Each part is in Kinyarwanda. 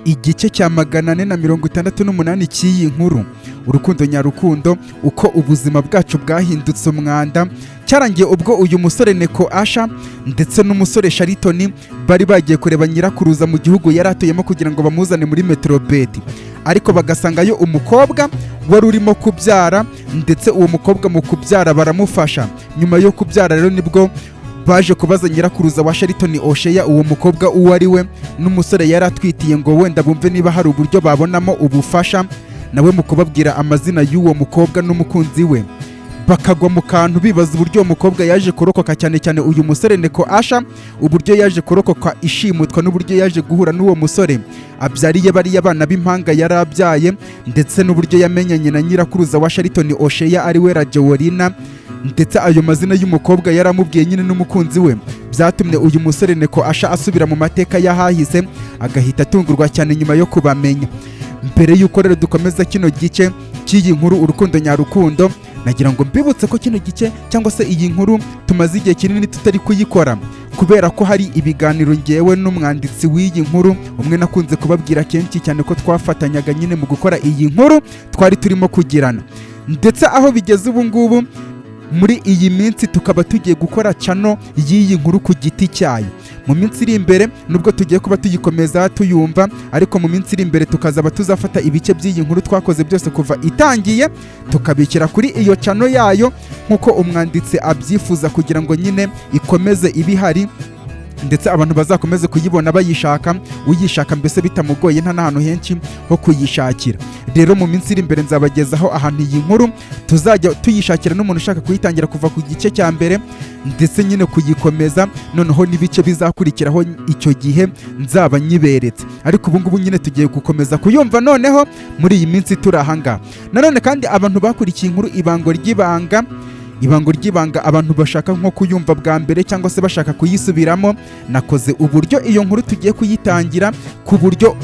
igice cya 468 cy'iyi nkuru. Urukundo nyarukundo, uko ubuzima bwacu bwahindutse umwanda, cyarangiye ubwo uyu musore Neko Asha ndetse n'umusore Shariton bari bagiye kureba nyirakuruza mu gihugu yari atuyemo kugira ngo bamuzane muri Metrobed, ariko bagasangayo umukobwa wari urimo kubyara, ndetse uwo mukobwa mu kubyara baramufasha. Nyuma yo kubyara rero nibwo baje kubaza nyirakuruza wa Shariton Osheya uwo mukobwa uwo ari we n'umusore yari atwitiye ngo wenda bumve niba hari uburyo babonamo ubufasha. Nawe mu kubabwira amazina y'uwo mukobwa n'umukunzi we, bakagwa mu kantu bibaza uburyo uwo mukobwa yaje kurokoka, cyane cyane uyu musore Neko Asha, uburyo yaje kurokoka ishimutwa n'uburyo yaje guhura n'uwo musore abyariye bariya abana b'impanga yari abyaye, ndetse n'uburyo yamenyanye na nyirakuruza wa Shariton Osheya ari we Rajeworina, ndetse ayo mazina y'umukobwa yaramubwiye nyine n'umukunzi we. Byatumye uyu musore Neko Asha asubira mu mateka y'ahahise, agahita atungurwa cyane nyuma yo kubamenya. Mbere y'uko rero dukomeza kino gice cy'iyi nkuru Urukundo nyarukundo, nagira ngo mbibutse ko kino gice cyangwa se iyi nkuru tumaze igihe kinini tutari kuyikora, kubera ko hari ibiganiro ngewe n'umwanditsi w'iyi nkuru umwe nakunze kubabwira kenshi cyane ko twafatanyaga nyine mu gukora iyi nkuru twari turimo kugirana, ndetse aho bigeze ubu ngubu muri iyi minsi tukaba tugiye gukora channel y'iyi nkuru ku giti cyayo. Mu minsi iri imbere nubwo tugiye kuba tuyikomeza tuyumva, ariko mu minsi iri imbere tukazaba tuzafata ibice by'iyi nkuru twakoze byose kuva itangiye tukabikira kuri iyo channel yayo nk'uko umwanditsi abyifuza, kugira ngo nyine ikomeze ibihari, ndetse abantu bazakomeze kuyibona bayishaka, uyishaka mbese bitamugoye nta n'ahantu henshi ho kuyishakira. Rero mu minsi iri imbere nzabagezaho ahantu iyi nkuru tuzajya tuyishakira n'umuntu ushaka kuyitangira kuva ku gice cya mbere, ndetse nyine kuyikomeza noneho n'ibice bizakurikiraho icyo gihe nzaba nyiberetse. Ariko ubu ngubu nyine tugiye gukomeza kuyumva noneho muri iyi minsi turi ahangaha. Nanone kandi abantu bakurikiye inkuru Ibango ry'ibanga, abantu bashaka nko kuyumva bwa mbere cyangwa se bashaka kuyisubiramo, nakoze uburyo iyo nkuru tugiye kuyitangira ku buryo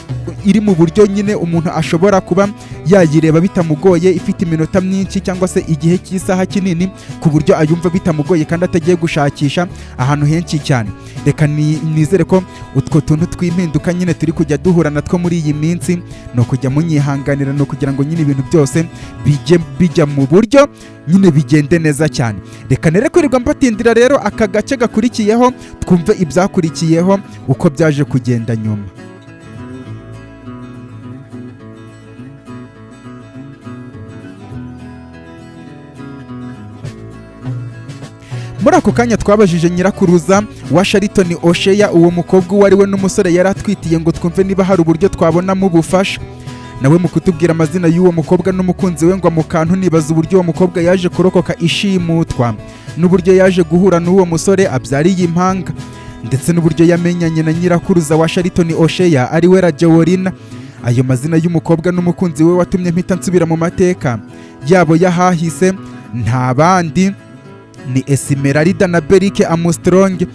iri mu buryo nyine umuntu ashobora kuba yayireba bitamugoye, ifite iminota myinshi cyangwa se igihe cy'isaha kinini, ku buryo ayumva bitamugoye kandi atagiye gushakisha ahantu henshi cyane. Reka nizere ko utwo tuntu tw'impinduka nyine turi kujya duhura natwo muri iyi minsi no kujya munyihanganira, no kugira ngo nyine ibintu byose bijya mu buryo nyine bigende neza cyane. Reka nere kwirirwa mbatindira rero aka gace gakurikiyeho twumve ibyakurikiyeho uko byaje kugenda nyuma. Muri ako kanya twabajije nyirakuruza wa Shariton Osheya uwo mukobwa uwo ari we n'umusore yari atwitiye ngo twumve niba hari uburyo twabonamo ubufasha. Nawe mu kutubwira amazina y'uwo mukobwa n'umukunzi we ngo mu kantu nibaza uburyo uwo mukobwa yaje kurokoka ishimutwa, n'uburyo yaje guhura n'uwo musore abyariye impanga, ndetse n'uburyo yamenyanye na nyirakuruza wa Shariton Osheya ari we Rajeworina. Ayo mazina y'umukobwa n'umukunzi we watumye mpita nsubira mu mateka yabo y'ahahise, nta bandi ni Esmeralda na Berike Armstrong.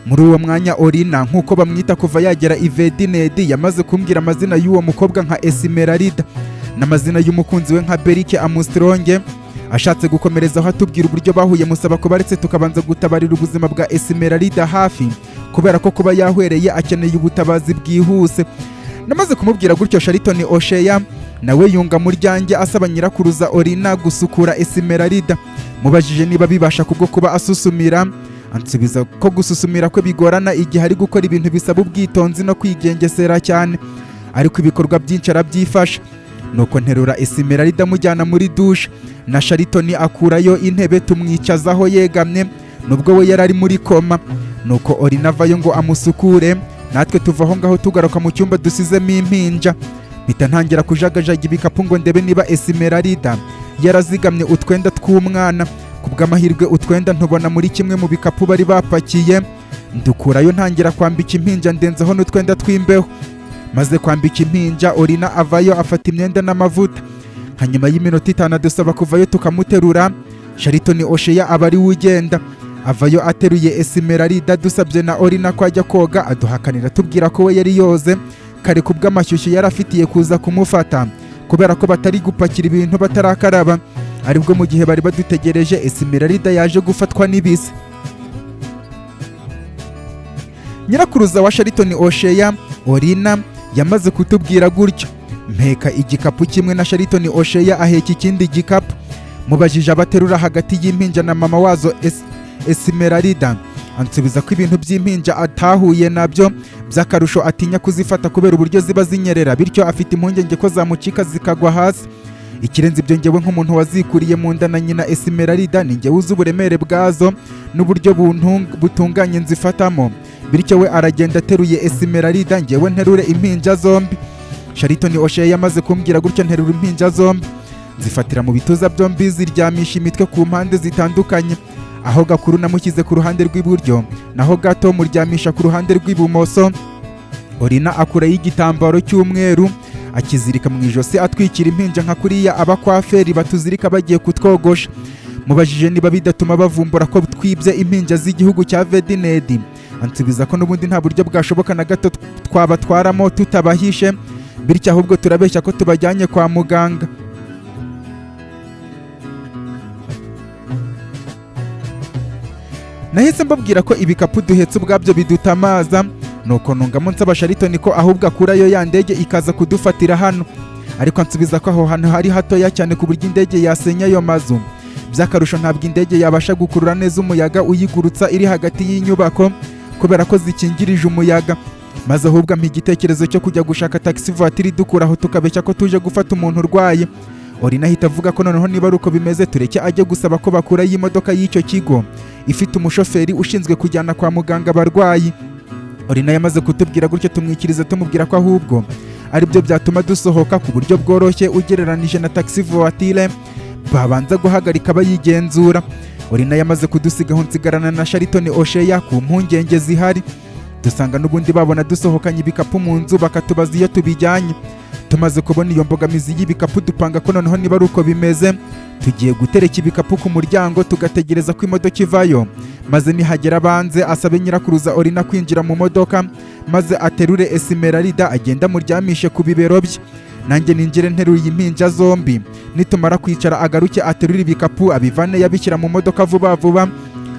Muri uwo mwanya Orina nk'uko bamwita kuva yagera Ivedinedi yamaze kumbwira amazina y'uwo mukobwa nka Esmeralda n'amazina y'umukunzi we nka Berike Armstrong. Ashatse gukomerezaho atubwira uburyo bahuye, musaba ko baretse tukabanza gutabarira ubuzima bwa Esmeralda hafi, kubera ko kuba yahwereye akeneye ubutabazi bwihuse. Namaze kumubwira gutyo Shariton Osheya nawe yunga mu ryanjye asaba nyirakuruza Orina gusukura Esmeralda. Mubajije niba bibasha kubwo kuba asusumira, ansubiza ko gususumira kwe bigorana igihe ari gukora ibintu bisaba ubwitonzi no kwigengesera cyane, ariko ibikorwa byinshi arabyifasha. Nuko nterura Esmeralda mujyana muri douche, na Shariton akurayo intebe tumwicazaho yegamye nubwo we yari ari muri koma. Nuko Orina avayo ngo amusukure, natwe tuvaho ngaho tugaruka mu cyumba dusizemo impinja. Mpita ntangira kujagajaga ibikapu ngo ndebe niba Esmeralda yarazigamye utwenda tw'umwana. Kubw'amahirwe utwenda ntubona muri kimwe mu bikapu bari bapakiye, ndukurayo ntangira kwambika impinja ndenzaho n'utwenda tw'imbeho. Maze kwambika impinja Orina avayo afata imyenda n'amavuta. Hanyuma y'iminota 5 dusaba kuvayo tukamuterura. Shariton Osheya aba ari ugenda, avayo ateruye Esmeralda. Dusabye na Orina ko ajya koga aduhakanira tubwira ko we yari yoze kare kubw'amashyushyu yari afitiye kuza kumufata, kubera ko batari gupakira ibintu batarakaraba. Aribwo mu gihe bari badutegereje Esmeralda yaje gufatwa n'ibise. Nyirakuruza wa Shariton Osheya Orina yamaze kutubwira gutyo, mpeka igikapu kimwe na Shariton Oshea aheka ikindi gikapu. Mubajije abaterura hagati y'impinja na mama wazo Esmeralda, ansubiza ko ibintu by'impinja atahuye nabyo, by'akarusho atinya kuzifata kubera uburyo ziba zinyerera, bityo afite impungenge ko zamucika zikagwa hasi. Ikirenze ibyo, njyewe nk'umuntu wazikuriye mu nda na nyina Esmeralda, ni njyewe uzi uburemere bwazo n'uburyo butunganye nzifatamo, bityo we aragenda ateruye Esmeralda, njyewe nterure impinja zombi. Shariton Oshea yamaze kumbwira gutyo, nterura impinja zombi, zifatira mu bituza byombi, ziryamisha imitwe ku mpande zitandukanye. Aho gakuru namushyize ku ruhande rw'iburyo, naho gato muryamisha ku ruhande rw'ibumoso. Orina akuraho igitambaro cy'umweru akizirika mu ijosi, atwikira impinja nka kuriya abakwaferi batuzirika bagiye kutwogosha. Mubajije niba bidatuma bavumbura ko twibye impinja z'igihugu cya Vedinedi, ansubiza ko n'ubundi nta buryo bwashoboka na gato twabatwaramo tutabahishe, bityo ahubwo turabeshya ko tubajyanye kwa muganga. Nahise mbabwira ko ibikapu duhetse ubwabyo bidutamaza, nuko nungamo nsaba Shariton ko ahubwo akurayo ya ndege ikaza kudufatira hano, ariko ansubiza ko aho hantu hari hatoya cyane ku buryo indege yasenya ayo mazu. By'akarusho ntabwo indege yabasha gukurura neza umuyaga uyigurutsa iri hagati y'inyubako kubera ko zikingirije umuyaga, maze ahubwo ampa igitekerezo cyo kujya gushaka taxi voiture dukuraho tukabeshya ko tuje gufata umuntu urwaye. Orina ahita avuga ko noneho niba ari uko bimeze tureke ajye gusaba ko bakura y'imodoka y'icyo kigo ifite umushoferi ushinzwe kujyana kwa muganga abarwayi. Orina yamaze kutubwira gutyo, tumwikiriza tumubwira ko ahubwo aribyo byatuma dusohoka ku buryo bworoshye ugereranije na taxi voiture babanza guhagarika bayigenzura. Orina yamaze kudusigaho nsigarana na Shariton Oshea ku mpungenge zihari. Dusanga n'ubundi babona dusohokanye ibikapu mu nzu, bakatubaza iyo tubijyanye. Tumaze kubona iyo mbogamizi y'ibikapu, dupanga ko noneho niba ari uko bimeze tugiye gutereka ibikapu ku muryango tugategereza ko imodoka ivayo, maze nihagera abanze asabe nyirakuruza Orina kwinjira mu modoka, maze aterure Esmeralda agenda muryamishe ku bibero bye, nanjye ninjire nteruye impinja zombi. Nitumara kwicara agaruke aterure ibikapu abivane yabishyira mu modoka vuba vuba,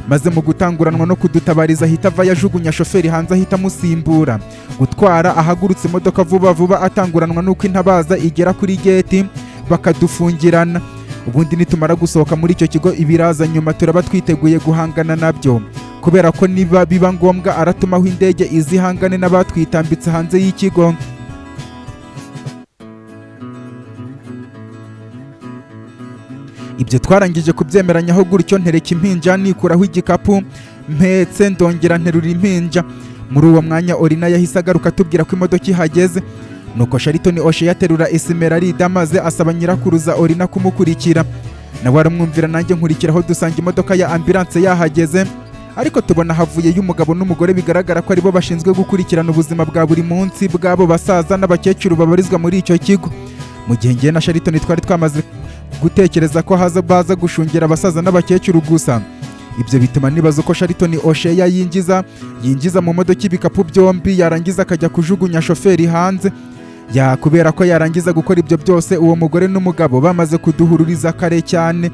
maze mu gutanguranwa no kudutabariza ahita ava yajugunya shoferi hanze, ahita amusimbura gutwara ahagurutse imodoka vuba vuba, atanguranwa n'uko intabaza igera kuri geti bakadufungirana. Ubundi nitumara gusohoka muri icyo kigo ibiraza nyuma turaba twiteguye guhangana nabyo, kubera ko niba biba ngombwa aratumaho indege izihangane n'abatwitambitse hanze y'ikigo. Ibyo twarangije kubyemeranyaho gutyo, ntereka impinja nikuraho igikapu mpetse, ndongera nterura impinja. Muri uwo mwanya Orina yahise agaruka atubwira ko imodoka ihageze, nuko Shariton Oshea aterura Esmeralda maze asaba nyirakuruza Orina kumukurikira. Nawe aramwumvira, nanjye nkurikiraho. Dusanga imodoka ya ambulance yahageze, ariko tubona havuyeyo umugabo n'umugore bigaragara ko aribo bashinzwe gukurikirana ubuzima bwa buri munsi bw'abo basaza n'abakecuru babarizwa muri icyo kigo. Mu gihe ngiye na Shariton twari twamaze gutekereza ko baza gushungera abasaza n'abakecuru gusa. Ibyo bituma nibaza ko Shariton Oshea yinjiza mu modoka ibikapu byombi, yarangiza akajya kujugunya shoferi hanze. Kubera ko yarangiza gukora ibyo byose, uwo mugore n'umugabo bamaze kuduhururiza kare cyane.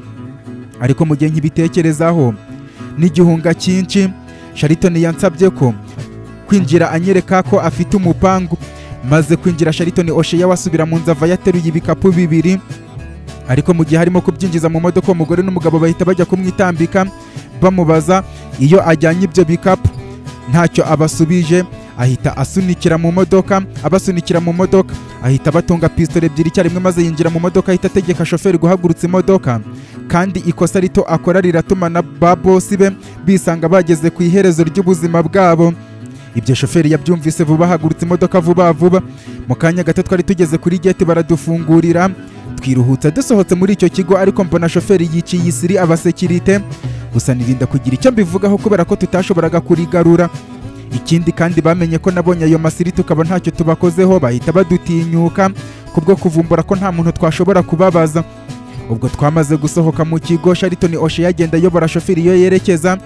Ariko mu gihe nkibitekerezaho n'igihunga cyinshi, Shariton yansabye ko kwinjira anyereka ko afite umupangu. Maze kwinjira, Shariton Oshea wasubira mu nzu ava yateruye ibikapu bibiri, ariko mu gihe harimo kubyinjiza mu modoka umugore n'umugabo bahita bajya kumwitambika bamubaza iyo ajyanye ibyo bikapu. Ntacyo abasubije, ahita asunikira mu modoka, abasunikira mu modoka, ahita batunga pistole ebyiri icyarimwe, maze yinjira mu modoka, ahita ategeka shoferi guhagurutsa imodoka. Kandi ikosa rito akora riratuma na ba bosi be bisanga bageze ku iherezo ry'ubuzima bwabo. Ibyo shoferi yabyumvise vuba, ahagurutsa imodoka vuba vuba. Mu kanya gato twari tugeze kuri gate, baradufungurira. Twiruhutse dusohotse muri icyo kigo, ariko mbona shoferi yiciye isiri abasekirite. Gusa nirinda kugira icyo mbivugaho kubera ko tutashoboraga kurigarura. Ikindi kandi bamenye ko nabonye ayo masiri tukaba ntacyo tubakozeho, bahita badutinyuka kubwo kuvumbura ko nta muntu twashobora kubabaza. Ubwo twamaze gusohoka mu kigo, Shariton Oshea agenda ayobora shoferi iyo yerekeza.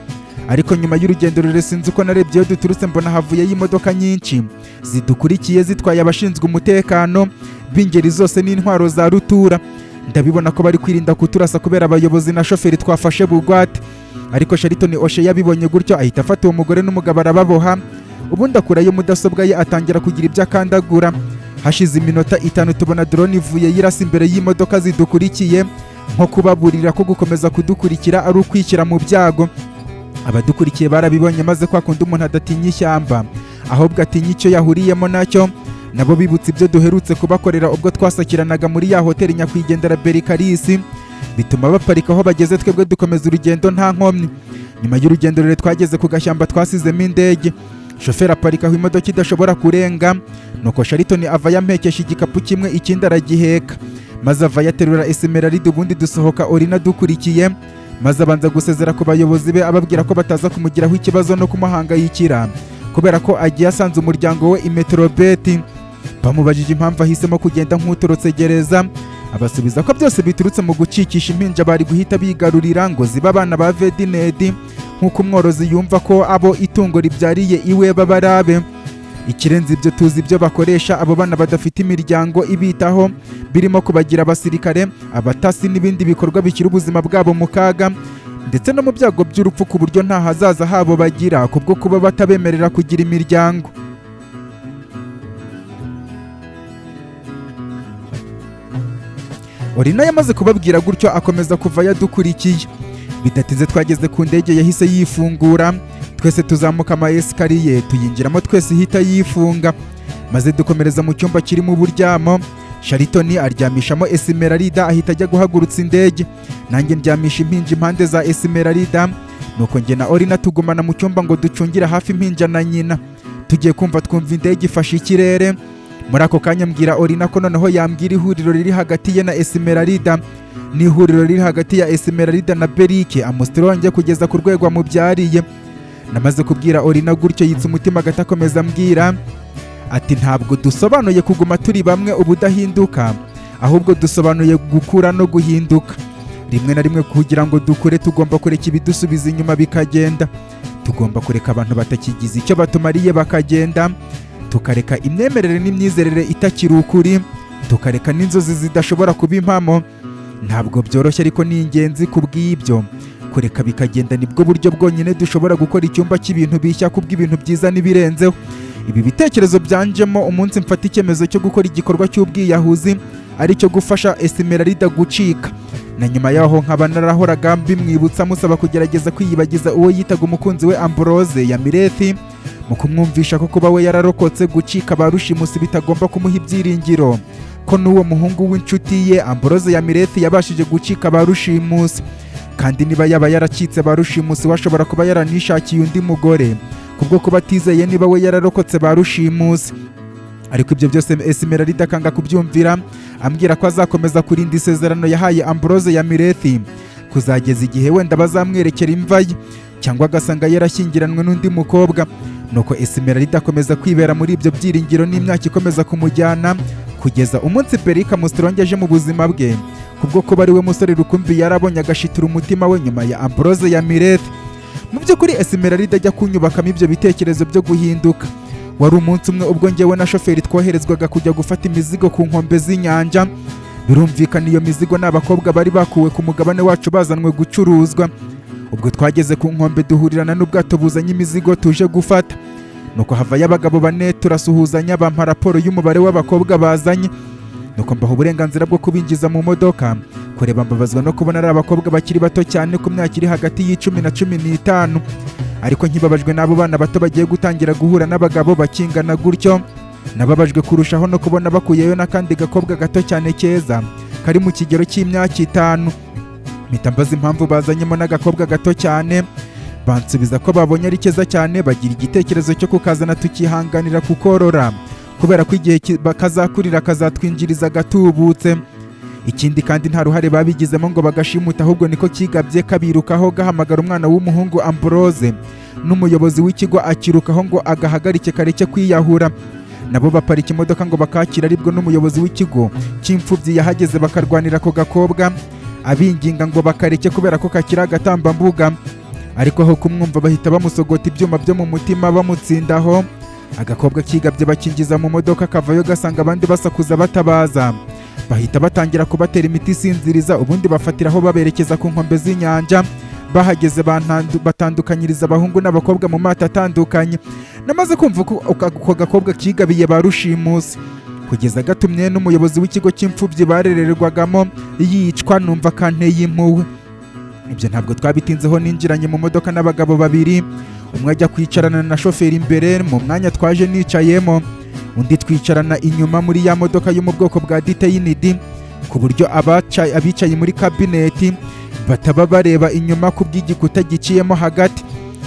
Ariko nyuma y'urugendo rure sinzi uko narebye iyo duturutse, mbona havuyeyo imodoka nyinshi zidukurikiye zitwaye abashinzwe umutekano b'ingeri zose n'intwaro za rutura. Ndabibona ko bari kwirinda kuturasa kubera abayobozi na shoferi twafashe bugwate. Ariko Shariton Oshea yabibonye gutyo ahita afata uwo mugore n'umugabo arababoha. ubundi akurayo mudasobwa ye atangira kugira ibyo akandagura. Hashize iminota 5 tubona drone ivuye yirasa imbere y'imodoka zidukurikiye, nko kubaburira ko gukomeza kudukurikira ari ukwishyira mu byago. Abadukurikiye barabibonye maze kwa kundi umuntu adatinya ishyamba ahubwo atinya icyo yahuriyemo nacyo. Nabo bibutse ibyo duherutse kubakorera ubwo twasakiranaga muri ya hoteli nyakwigendera Berikarisi, bituma baparika aho bageze, twebwe dukomeza urugendo nta nkomyi. Nyuma y'urugendo rure twageze ku gashyamba twasizemo indege. Shoferi aparika aho imodoka idashobora kurenga, nuko Shariton ava yampekesha igikapu kimwe ikindi aragiheka, maze ava yaterura Esmeralda. Ubundi dusohoka Orina dukurikiye, maze abanza gusezera ku bayobozi be ababwira ko bataza kumugiraho ikibazo no kumuhangayikira kubera ko agiye asanze umuryango we Imetrobet. Bamubajije impamvu ahisemo kugenda nk'utorotse gereza, abasubiza ko byose biturutse mu gucikisha impinja bari guhita bigarurira ngo ziba abana ba Vedinedi, nk'uko umworozi yumva ko abo itungo ribyariye iwe babarabe. Ikirenze ibyo tuzi ibyo bakoresha abo bana badafite imiryango ibitaho, birimo kubagira abasirikare, abatasi n'ibindi bikorwa bishyira ubuzima bwabo mu kaga ndetse no mu byago by'urupfu, ku buryo nta hazaza habo bagira kubwo kuba batabemerera kugira imiryango. Orina yamaze kubabwira gutyo akomeza kuva yadukurikiye. Bidatinze twageze ku ndege yahise yifungura, twese tuzamuka ama esikariye tuyinjiramo twese ihita yifunga, maze dukomereza mu cyumba kirimo uburyamo. Shariton aryamishamo Esmeralda ahita ajya guhagurutsa indege, nanjye ndyamisha impinja impande za Esmeralda, nuko njye na Orina tugumana mu cyumba ngo ducungire hafi impinja na nyina. Tugiye kumva twumva indege ifashe ikirere. Muri ako kanya mbwira Orina ko noneho yambwira ihuriro riri hagati ye na Esmeralda, n'ihuriro riri hagati ya Esmeralda na Berike Amustronge kugeza ku rwego amubyariye. Namaze kubwira Orina gutyo yitsa umutima agata akomeza ambwira ati ntabwo dusobanuye kuguma turi bamwe ubudahinduka, ahubwo dusobanuye gukura no guhinduka. Rimwe na rimwe kugira ngo dukure tugomba kureka ibidusubiza inyuma bikagenda, tugomba kureka abantu batakigize icyo batumariye bakagenda, tukareka imyemerere n'imyizerere itakiri ukuri, tukareka n'inzozi zidashobora kuba impamo. Ntabwo byoroshye ariko ni ingenzi kubw'ibyo. Kureka bikagenda nibwo buryo bwonyine dushobora gukora icyumba cy'ibintu bishya kubw'ibintu byiza n'ibirenzeho. Ibi bitekerezo byanjemo umunsi mfata icyemezo cyo gukora igikorwa cy'ubwiyahuzi, ari cyo gufasha Esmeralda gucika. Na nyuma yaho nkaba narahoraga mbimwibutsa musaba kugerageza kwiyibagiza uwo yitaga umukunzi we Ambrose Yamirethi, mu kumwumvisha ko kuba we yararokotse gucika ba rushimusi bitagomba kumuha ibyiringiro, ko n'uwo muhungu w'inshuti ye Ambrose Yamirethi yabashije gucika ba rushimusi, kandi niba yaba yaracitse ba rushimusi washobora kuba yaranishakiye undi mugore kubwo kuba atizeye niba we yararokotse ba rushimusi. Ariko ibyo byose Esmeralda akanga kubyumvira, ambwira ko azakomeza kurinda isezerano yahaye Ambrose Yamirethi kuzageza igihe wenda bazamwerekera imva ye cyangwa agasanga yarashyingiranwe n'undi mukobwa. Nuko Esmeralda akomeza kwibera muri ibyo byiringiro n'imyaka ikomeza kumujyana kugeza umunsi Berike Amustronge aje mu buzima bwe, kubwo kuba ari we musore rukumbi yarabonye agashitura umutima we nyuma ya Ambrose Yamirethi. Mu by'ukuri Esmeralda ajya kunyubakamo ibyo bitekerezo byo guhinduka. Wari umunsi umwe ubwo njyewe na shoferi twoherezwaga kujya gufata imizigo ku nkombe z'inyanja. Birumvikana iyo mizigo n'abakobwa bari bakuwe ku mugabane wacu bazanwe gucuruzwa. Ubwo twageze ku nkombe duhurirana n'ubwato buzanye imizigo tuje gufata, nuko havayo abagabo bane turasuhuzanya, bampa raporo y'umubare w'abakobwa bazanye, nuko mbaha uburenganzira bwo kubinjiza mu modoka. Kureba mbabazwa no kubona ari abakobwa bakiri bato cyane ku myaka iri hagati y'10 na 15, ariko nkibabajwe n'abo bana bato bagiye gutangira guhura n'abagabo bakingana gutyo. Nababajwe kurushaho no kubona bakuyeyo n'akandi gakobwa gato cyane keza kari mu kigero cy'imyaka 5. Mpita mbaza impamvu bazanyemo n'agakobwa gato cyane, bansubiza ko babonye ari keza cyane, bagira igitekerezo cyo kukazana tukihanganira kukorora kubera ko igihe kazakurira kazatwinjiriza gatubutse. Ikindi kandi nta ruhare babigizemo ngo bagashimuta, ahubwo niko kigabye kabirukaho gahamagara umwana w'umuhungu Ambrose, n'umuyobozi w'ikigo akirukaho ngo agahagarike kareke kwiyahura. Nabo baparika imodoka ngo bakakira, aribwo n'umuyobozi w'ikigo cy'imfubyi yahageze bakarwanira ako gakobwa abinginga ngo bakareke kubera ko kakiri agatambambuga. Ariko aho kumwumva bahita bamusogota ibyuma byo mu mutima bamutsindaho. Agakobwa kigabye bakinjiza mu modoka kavayo gasanga abandi basakuza batabaza, bahita batangira kubatera imiti isinziriza, ubundi bafatiraho baberekeza ku nkombe z'inyanja bahageze batandukanyiriza abahungu n'abakobwa mu mato atandukanye. Namaze kumva ko ako gakobwa kigabiye ba rushimusi kugeza gatumye n'umuyobozi w'ikigo cy'imfubyi barererwagamo yicwa, numva kanteye impuhwe. Ibyo ntabwo twabitinzeho, ninjiranye mu modoka n'abagabo babiri, umwe ajya kwicarana na shoferi imbere mu mwanya twaje nicayemo, undi twicarana inyuma muri ya modoka yo mu bwoko bwa Detained, ku buryo abicaye muri kabineti bataba bareba inyuma ku bw'igikuta giciyemo hagati,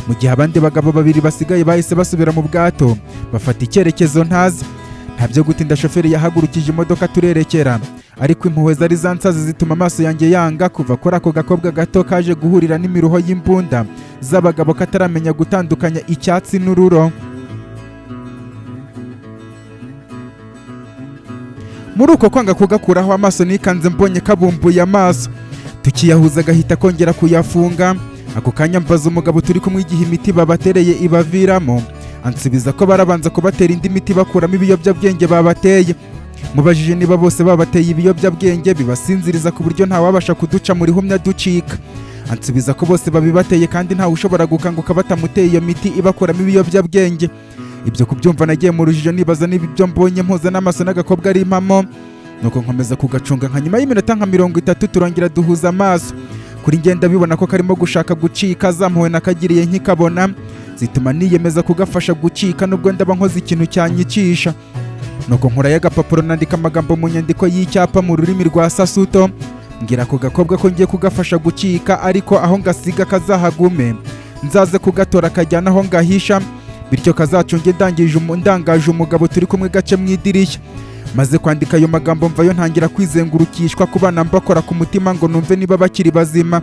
mu gihe abandi bagabo babiri basigaye bahise basubira mu bwato bafata icyerekezo ntazi. Nta byo gutinda, shoferi yahagurukije imodoka turerekera, ariko impuhwe zari zansaze zituma amaso yanjye yanga kuva kuri ako gakobwa gato kaje guhurira n'imiruho y'imbunda z'abagabo kataramenya gutandukanya icyatsi n'ururo. Muri uko kwanga kugakuraho amaso nikanze mbonye kabumbuye amaso, tukiyahuza gahita kongera kuyafunga. Ako kanya mbaza umugabo turi kumwe igihe imiti babatereye ibaviramo, ansubiza ko barabanza kubatera indi miti bakuramo ibiyobyabwenge babateye. Mubajije niba bose babateye ibiyobyabwenge bibasinziriza ku buryo ntawabasha kuduca muri humya ducika, ansubiza ko bose babibateye kandi ntawe ushobora gukanguka batamuteye iyo miti ibakuramo ibiyobyabwenge. Ibyo kubyumva nagiye mu rujijo nibaza niba ibyo mbonye mpuza n'amaso n'agakobwa ari impamo, nuko nkomeza kugacunga. Nka nyuma y'iminota nka 30 turongera duhuza amaso. Kuri ngenda bibona ko karimo gushaka gucika, zampuwe nakagiriye nkikabona zituma niyemeza kugafasha gucika nubwo ndaba nkoze ikintu cyanyicisha. Nuko nkurayo agapapuro nandika amagambo mu nyandiko y'icyapa mu rurimi rwa Sasuto, ngira ako gakobwa ko ngiye kugafasha gucika, ariko aho ngasiga kazahagume, nzaze kugatora kajyana aho ngahisha, bityo kazacunge ndangaje umugabo turi kumwe gace mu idirishya. Maze kwandika ayo magambo mvayo ntangira kwizengurukishwa ku bana mbakora ku mutima ngo numve niba bakiri bazima.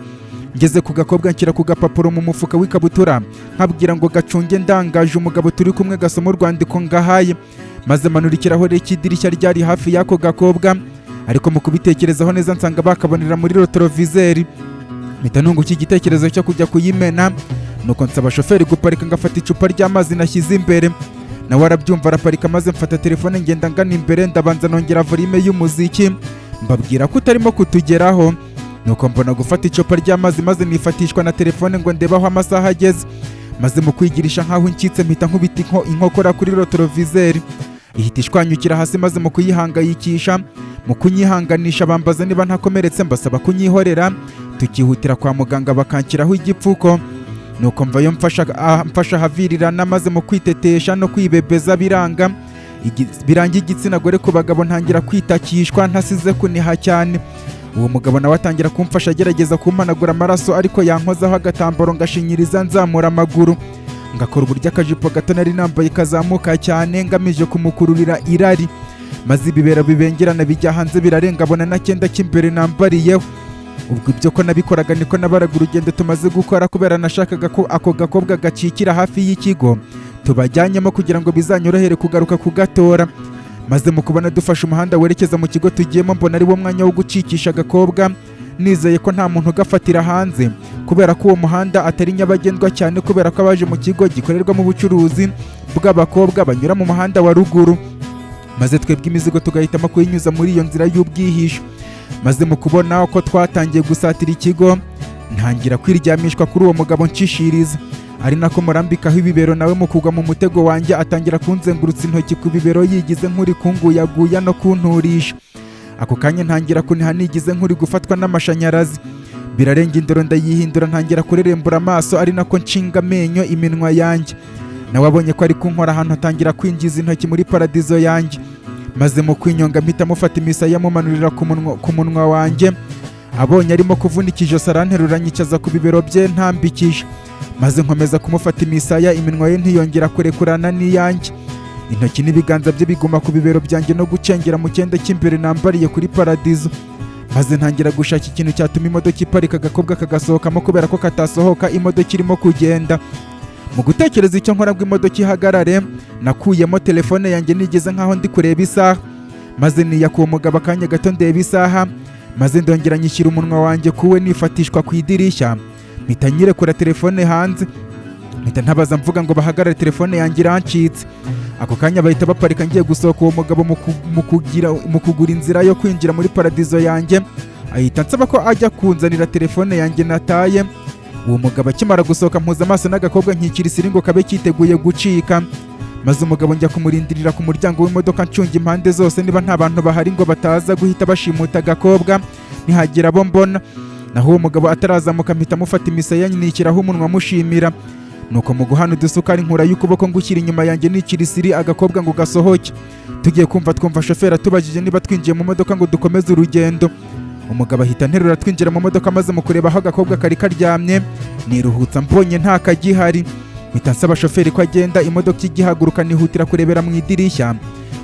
Ngeze ku gakobwa nshyira ku gapapuro mu mufuka w'ikabutura, nkabwira ngo gacunge ndangaje umugabo turi kumwe gasoma urwandiko ngahaye. Maze manura ikirahure cy'idirishya ryari hafi y'ako gakobwa, ariko mu kubitekerezaho neza nsanga bakabonera muri rotorovizeri. Mpita nunguka igitekerezo cyo kujya kuyimena, nuko nsaba shoferi guparika ngafata icupa ry'amazi nashyize imbere. Nawe arabyumva araparika, maze mfata telefone ngenda ngana imbere, ndabanza nongera volume y'umuziki mbabwira ko utarimo kutugeraho. Nuko mbona gufata icupa ry'amazi maze nifatishwa na telefone ngo ndebe aho amasaha ageze. Maze mu kwigirisha nkaho incitse mpita nkubita inkokora kuri rotorovizeri, ihita ishwanyukira hasi. Maze mu kuyihangayikisha, mu kunyihanganisha bambaza niba ntakomeretse, mbasaba kunyihorera tukihutira kwa muganga bakanshyiraho igipfuko. Nuko mvayo mfasha havirirana, maze mu kwitetesha no kwibebeza biranga igitsina gore ku bagabo ntangira kwitakishwa ntasize kuniha cyane. Uwo mugabo nawe atangira kumfasha agerageza kumpanagura amaraso, ariko yankozaho agatambaro ngashinyiriza nzamura amaguru, ngakora uburyo akajipo gato nari nambaye kazamuka cyane ngamije kumukururira irari. Maze ibibero bibengerana bijya hanze birarenga, abona na cyenda cy'imbere nambariyeho. Ubwo ibyo ko nabikoraga niko nabaraga urugendo tumaze gukora, kubera nashakaga ko ako gakobwa gacikira hafi y'ikigo tubajyanyemo kugira ngo bizanyorohere kugaruka kugatora. Maze mu kubona dufashe umuhanda werekeza mu kigo tugiyemo, mbona ari wo mwanya wo gucikisha agakobwa, nizeye ko nta muntu ugafatira hanze, kubera ko uwo muhanda atari nyabagendwa cyane, kubera ko abaje mu kigo gikorerwamo ubucuruzi bw'abakobwa banyura mu muhanda wa ruguru. Maze twebwe imizigo tugahitamo kuyinyuza muri iyo nzira y'ubwihisho. Maze mu kubona ko twatangiye gusatira ikigo, ntangira kwiryamishwa kuri uwo mugabo nshishiriza, ari nako murambikaho ibibero. Nawe mu kugwa mu mutego wanjye atangira kunzengurutsa intoki ku bibero yigize nk'uri kunguyaguya no kunturisha. Ako kanya ntangira kuniha nigize nk'uri gufatwa n'amashanyarazi, birarenga indoro ndayihindura, ntangira kurerembura amaso, ari nako nshinga amenyo iminwa yanjye. Nawe abonye ko ari kunkora ahantu atangira kwinjiza intoki muri paradizo yanjye. Maze mu kwinyonga mpita mufata imisaya mumanurira ku munwa wanjye, abonye arimo kuvunika ijosi aranterura nyicaza ku bibero bye ntambikije. Maze nkomeza kumufata imisaya, iminwa ye ntiyongera kurekurana n'iyanjye. Intoki n'ibiganza bye biguma ku bibero byanjye no gucengera mu cyenda cy'imbere nambariye kuri paradizo. Maze ntangira gushaka ikintu cyatuma imodoka iparika agakobwa kagasohokamo, kubera ko katasohoka imodoka irimo kugenda. Mu gutekereza icyo nkora ngo imodoka ihagarare, nakuyemo telefone yanjye nigeze nkaho ndi kureba isaha. Maze niyakuye umugabo akanya gato ndeba isaha, maze ndongera nyishyira umunwa wanjye kuwe nifatishwa ku idirishya. Mpita nyirekura telefone hanze, mpita ntabaza mvuga ngo bahagarare telefone yanjye irancitse. Ako kanya bahita baparika ngiye gusohoka. Uwo mugabo mu kugura inzira yo kwinjira muri paradizo yanjye ahita nsaba ko ajya kunzanira telefone yanjye nataye. uwo mugabo akimara gusohoka mpuza amaso n'agakobwa nkikira isiri ngo kabe kiteguye gucika, maze umugabo njya kumurindirira ku muryango w'imodoka ncunga impande zose niba nta bantu bahari ngo bataza guhita bashimuta agakobwa ntihagira abo mbona. Naho uwo mugabo atarazamuka mpita mufata imisaya nikiraho umunwa mushimira, nuko mu guhana udusukari nkura y'ukuboko ngushyira inyuma yanjye nikira isiri agakobwa ngo gasohoke. Tugiye twumva shoferi atubajije niba twinjiye mu modoka ngo dukomeze urugendo. Umugabo ahita nterura twinjira mu modoka maze mu kureba aho agakobwa kari karyamye niruhutsa mbonye nta kagihari, mpita nsaba shoferi ko agenda imodoka igihaguruka nihutira kurebera mu idirishya,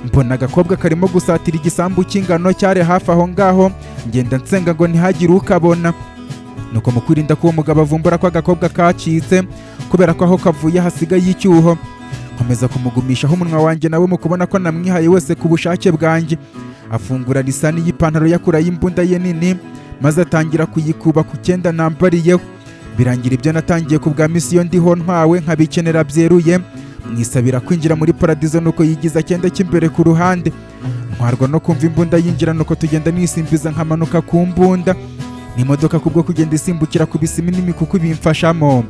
mbona agakobwa karimo gusatira igisambu cy'ingano cyari hafi aho ngaho, ngenda nsenga ngo ntihagire ukabona. Nuko mu kwirinda ko uwo mugabo avumbura ko agakobwa kacitse kubera ko aho kavuye hasigaye icyuho, nkomeza kumugumishaho umunwa wanjye nawe mu kubona ko namwihaye wese ku bushake bwanjye. Afungura lisani y'ipantaro yakuraho imbunda ye nini maze atangira kuyikuba ku cyenda nambariyeho. Birangira ibyo natangiye ku bwa misiyo ndiho ntwawe nkabikenera byeruye, mwisabira kwinjira muri paradizo nuko yigiza cyenda cy'imbere ku ruhande. Ntwarwa no kumva imbunda yinjira nuko tugenda nisimbiza nkamanuka ku mbunda. N'imodoka kubwo kugenda isimbukira ku bisimi n'imikuku bimfashamo,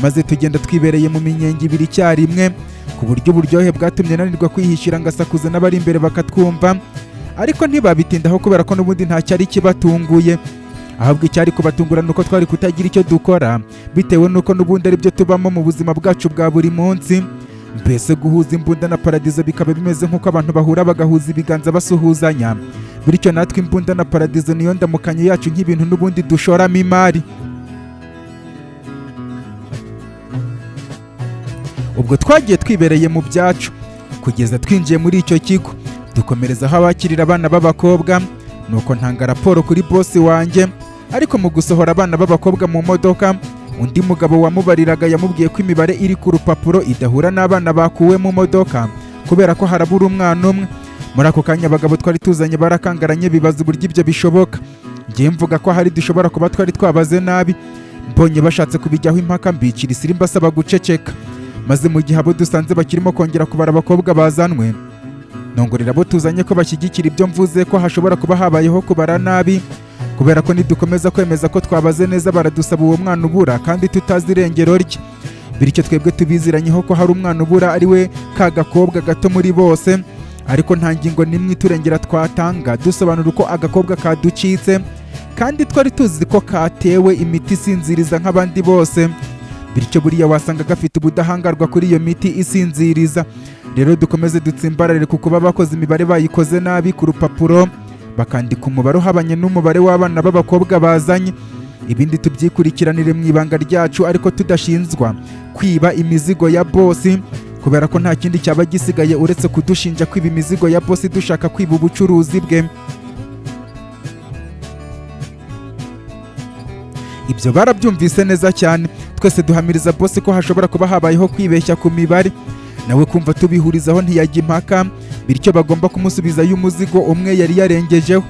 maze tugenda twibereye mu minyenga ibiri icyarimwe ku buryo uburyohe bwatumye nanirwa kwihishira ngasakuza n'abari imbere bakatwumva, ariko ntibabitindaho kubera ko n'ubundi nta cyari kibatunguye. Ahubwo icyari kubatungura nuko twari kutagira icyo dukora bitewe nuko n'ubundi ari byo tubamo mu buzima bwacu bwa buri munsi. Mbese guhuza imbunda na paradizo bikaba bimeze nk'uko abantu bahura bagahuza ibiganza basuhuzanya, bityo natwe imbunda na paradizo niyo ndamukanyo yacu nk'ibintu n'ubundi dushoramo imari. Ubwo twagiye twibereye mu byacu kugeza twinjiye muri icyo kigo, dukomereza aho abakirira abana b'abakobwa, nuko ntanga raporo kuri bosi wanjye. Ariko mu gusohora abana b'abakobwa mu modoka, undi mugabo wamubariraga yamubwiye ko imibare iri ku rupapuro idahura n'abana bakuwe mu modoka kubera ko harabura umwana umwe. Muri ako kanya abagabo twari tuzanye barakangaranye bibaza uburyo ibyo bishoboka. Ngiye mvuga ko hari dushobora kuba twari twabaze nabi, mbonye bashatse kubijyaho impaka mbicira isiri mbasaba guceceka. Maze mu gihe abo dusanze bakirimo kongera kubara abakobwa bazanwe, nongorera abo tuzanye ko bashyigikira ibyo mvuze ko hashobora kuba habayeho kubara nabi, kubera ko nidukomeza kwemeza ko twabaze neza baradusaba uwo mwana ubura kandi tutazi irengero rye. Bityo twebwe tubiziranyeho ko hari umwana ubura ari we ka gakobwa gato muri bose, ariko nta ngingo n'imwe iturengera twatanga dusobanura uko agakobwa kaducitse kandi twari tuzi ko katewe imiti isinziriza nk'abandi bose, bityo buriya wasanga gafite ubudahangarwa kuri iyo miti isinziriza. Rero dukomeze dutsimbarare ku kuba bakoze imibare bayikoze nabi ku rupapuro bakandika umubare uhabanye n'umubare w'abana b'abakobwa bazanye. Ibindi tubyikurikiranire mu ibanga ryacu ariko tudashinzwa kwiba imizigo ya bosi, kubera ko nta kindi cyaba gisigaye uretse kudushinja kwiba imizigo ya bosi dushaka kwiba ubucuruzi bwe. Ibyo barabyumvise neza cyane, twese duhamiriza bosi ko hashobora kuba habayeho kwibeshya ku mibare. Nawe kumva tubihurizaho ntiyajya impaka, bityo bagomba kumusubizayo umuzigo umwe yari yarengejeho.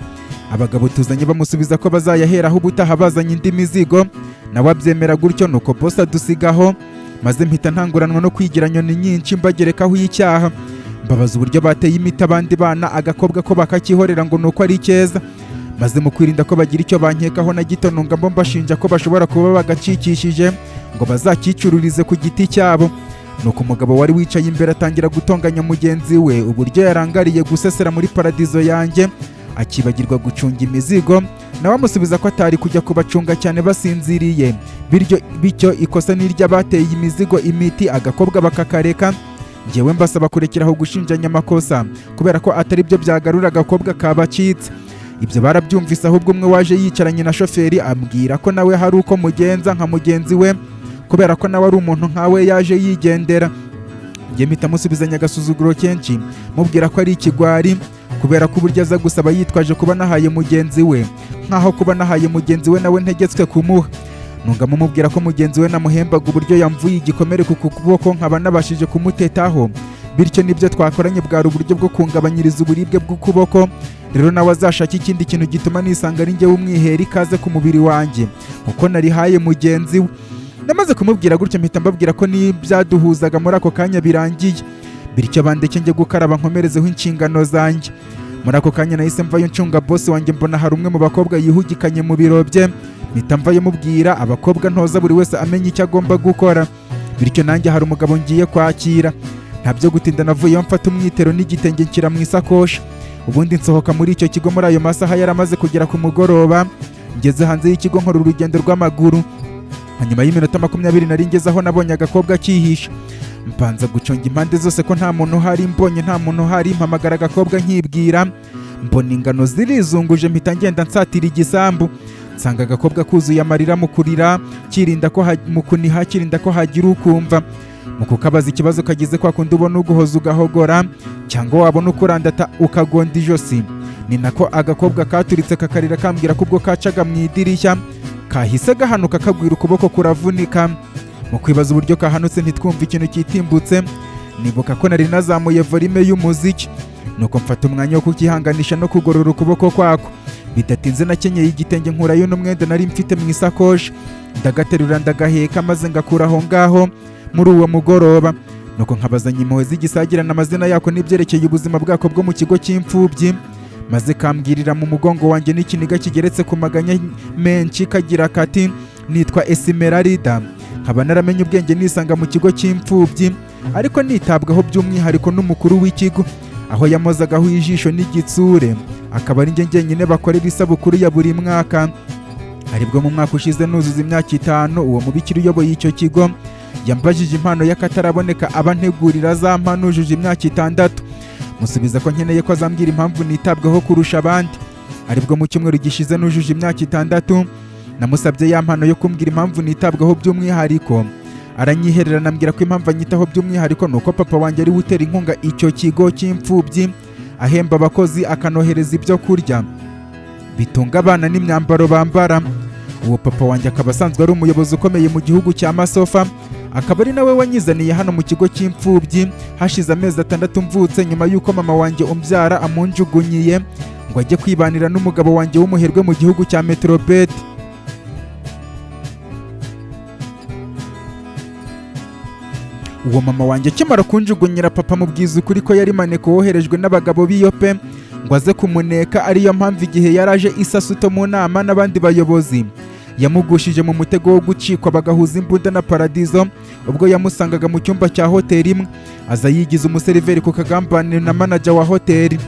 Abagabo tuzanye bamusubiza ko bazayaheraho ubutaha bazanye indi mizigo, nawe abyemera gutyo nuko bosi adusigaho, maze mpita ntanguranwa no kwigira nyoni nyinshi mbagerekaho icyaha. Mbabaza uburyo bateye imiti abandi bana agakobwa ko bakakihorera ngo nuko ari keza, maze mu kwirinda ko bagira icyo bankekaho na gito nungamo mbashinja ko bashobora kuba bagacikishije ngo bazakicururize ku giti cyabo. Nuko umugabo wari wicaye imbere atangira gutonganya mugenzi we uburyo yarangariye gusesera muri paradizo yanjye akibagirwa gucunga imizigo, nawe amusubiza ko atari kujya kubacunga cyane basinziriye, bityo ikosa n'iry'abateye imizigo imiti agakobwa bakakareka. Njyewe mbasaba kurekeraho gushinjanya amakosa kubera ko atari byo byagarura agakobwa kabacitse. Ibyo barabyumvise, ahubwo umwe waje yicaranye na shoferi ambwira ko nawe hari uko mugenza nka mugenzi we kubera ko nawe ari umuntu nkawe yaje yigendera. Njye mpita musubizanya agasuzuguro kenshi mubwira ko ari ikigwari kubera ko uburyo aza gusaba yitwaje kuba nahaye mugenzi we, nkaho kuba nahaye mugenzi we nawe ntegetswe kumuha. Nungamo mubwira ko mugenzi we namuhembaga uburyo yamvuye igikomere ku kuboko nkaba nabashije kumutetaho, bityo nibyo twakoranye bwari uburyo bwo kungabanyiriza uburibwe bw'ukuboko. Rero nawe azashaka ikindi kintu gituma nisanga ari njye w'umwihera ikaze ku mubiri wanjye kuko narihaye mugenzi we. Namaze kumubwira gutyo mpita mbabwira ko n'ibyaduhuzaga muri ako kanya birangiye, bityo bandeke njye gukaraba nkomerezeho inshingano zanjye. Muri ako kanya nahise mvayo ncunga bosi wanjye, mbona hari umwe mu bakobwa yihugikanye mu biro bye, mpita mvayo mubwira abakobwa ntoza buri wese amenya icyo agomba gukora, bityo nanjye hari umugabo ngiye kwakira. Ntabyo gutinda navuyeyo mfata umwitero n'igitenge nshyira mu isakoshi, ubundi nsohoka muri icyo kigo muri ayo masaha yaramaze kugera ku mugoroba. Ngeze hanze y'ikigo nkora urugendo rw'amaguru, hanyuma y'iminota 20 nari ngeze aho nabonye agakobwa kihisha. Mpanza guconga impande zose ko nta muntu uhari, mbonye nta muntu uhari mpamagara agakobwa nkibwira, mbona ingano zirizunguje mpita ngenda nsatira igisambu. Nsanga agakobwa kuzuye amarira mu kurira, mu kuniha kirinda ko hagira ukumva. Mu kukabaza ikibazo kagize kwa kundi ubona uguhoza ugahogora, cyangwa wabona ukurandata ukagonda ijosi. Ni nako agakobwa katuritse kakarira kambwira ko ubwo kacaga mu idirishya kahise gahanuka kagwira ukuboko kuravunika. Mu kwibaza uburyo kahanutse ntitwumva ikintu kitimbutse, nibuka ko nari nazamuye volume y'umuziki, nuko mfata umwanya wo kukihanganisha no kugorora ukuboko kwako. Bidatinze nakenyeye igitenge nkurayo n'umwenda nari mfite mu isakoshi, ndagaterura ndagaheka maze ngakura aho ngaho muri uwo mugoroba. Nuko nkabazanya impuhwe z'igisagirana amazina yako n'ibyerekeye ubuzima bwako bwo mu kigo cy'imfubyi, maze kambwirira mu mugongo wanjye n'ikiniga kigeretse ku maganya menshi kagira kati nitwa Esmeralda. Nkaba naramenye ubwenge nisanga mu kigo cy'imfubyi, ariko nitabwaho by'umwihariko n'umukuru w'ikigo, aho yamozagaho ijisho n'igitsure. Akaba ari njye njyenyine bakorera isabukuru ya buri mwaka. Aribwo mu mwaka ushize nuzuza imyaka 5, uwo mubikira uyoboye icyo kigo yambajije impano y'akataraboneka aba ntegurira za mpano ujuje imyaka 6. Musubiza ko nkeneye ko azambwira impamvu nitabwaho kurusha abandi. Aribwo mu cyumweru gishize nujuje imyaka 6 namusabye ya mpano yo kumbwira impamvu nitabwaho by'umwihariko. Aranyiherera nambwira ko impamvu anyitaho by'umwihariko nuko papa wanjye ari utera inkunga icyo kigo cy'imfubyi, ahemba abakozi akanohereza ibyo kurya bitunga abana n'imyambaro bambara. Uwo papa wanjye akaba asanzwe ari umuyobozi ukomeye mu gihugu cya Masofa, akaba ari nawe wanyizaniye hano mu kigo cy'imfubyi hashize amezi 6 mvutse, nyuma y'uko mama wanjye umbyara amunjugunyiye ngo ajye kwibanira n'umugabo wanjye w'umuherwe mu gihugu cya Metrobet. Uwo mama wanjye akimara kunjugunyira papa mubwiza ukuri ko yari maneko woherejwe n'abagabo b'iyope ngo aze kumuneka, ariyo mpamvu igihe yaraje isasuto mu nama n'abandi bayobozi yamugushije mu mutego wo gucikwa bagahuza imbunda na Paradizo. Ubwo yamusangaga mu cyumba cya hoteli imwe, aza yigiza umuseriveri ku kagambane na manager wa hoteli,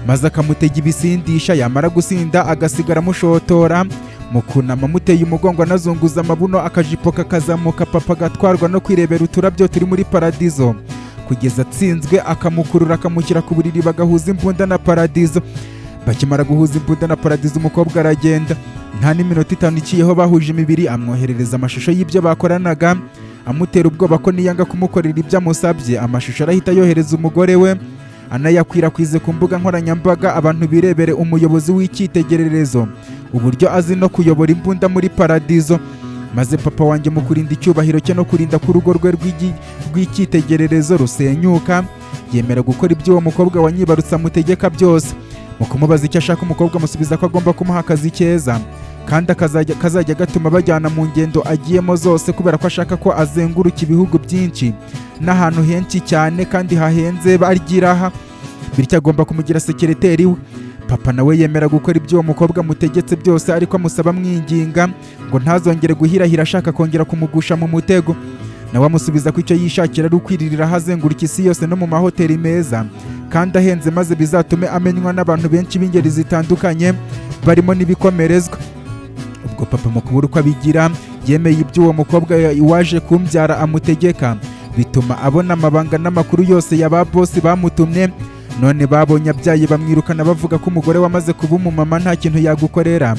maze akamutega ibisindisha, yamara gusinda agasigara amushotora. Mu kunama muteye umugongo anazunguza amabuno, akajipo kakazamuka, papa gatwarwa no kwirebera uturabyo turi muri Paradizo, kugeza atsinzwe akamukurura akamushyira ku buriri bagahuza imbunda na Paradizo. Bakimara guhuza imbunda na Paradizo umukobwa aragenda. Nta n'iminota 5 iciyeho bahuje imibiri, amwoherereza amashusho y'ibyo bakoranaga, amutera ubwoba ko niyanga kumukorera ibyo amusabye amashusho arahita yohereza umugore we, anayakwirakwize ku mbuga nkoranyambaga, abantu birebere umuyobozi w'icyitegererezo uburyo azi no kuyobora imbunda muri Paradizo. Maze papa wanjye mu kurinda icyubahiro cye no kurinda ko urugo rwe rw'icyitegererezo rusenyuka, yemera gukora ibyo uwo mukobwa wanyibarutse amutegeka byose. Mu kumubaza icyo ashaka umukobwa amusubiza ko agomba kumuha akazi keza kandi kazajya gatuma bajyana mu ngendo agiyemo zose, kubera ko ashaka ko azenguruka ibihugu byinshi n'ahantu henshi cyane kandi hahenze bargiraha, bityo agomba kumugira sekereteri we. Papa nawe yemera gukora ibyo uwo mukobwa amutegetse byose, ariko amusaba mwinginga ngo ntazongere guhirahira ashaka kongera kumugusha mu mutego. Nawe amusubiza ko icyo yishakira ari ukwiririra hazenguruka isi yose no mu mahoteli meza kandi ahenze, maze bizatume amenywa n'abantu benshi b'ingeri zitandukanye barimo n'ibikomerezwa. Ubwo papa mu kubura uko abigira yemeye ibyo uwo mukobwa waje kumbyara amutegeka, bituma abona amabanga n'amakuru yose ya ba bosi bamutumye. None babonye abyaye bamwirukana bavuga ko umugore wamaze kuba umumama nta kintu yagukorera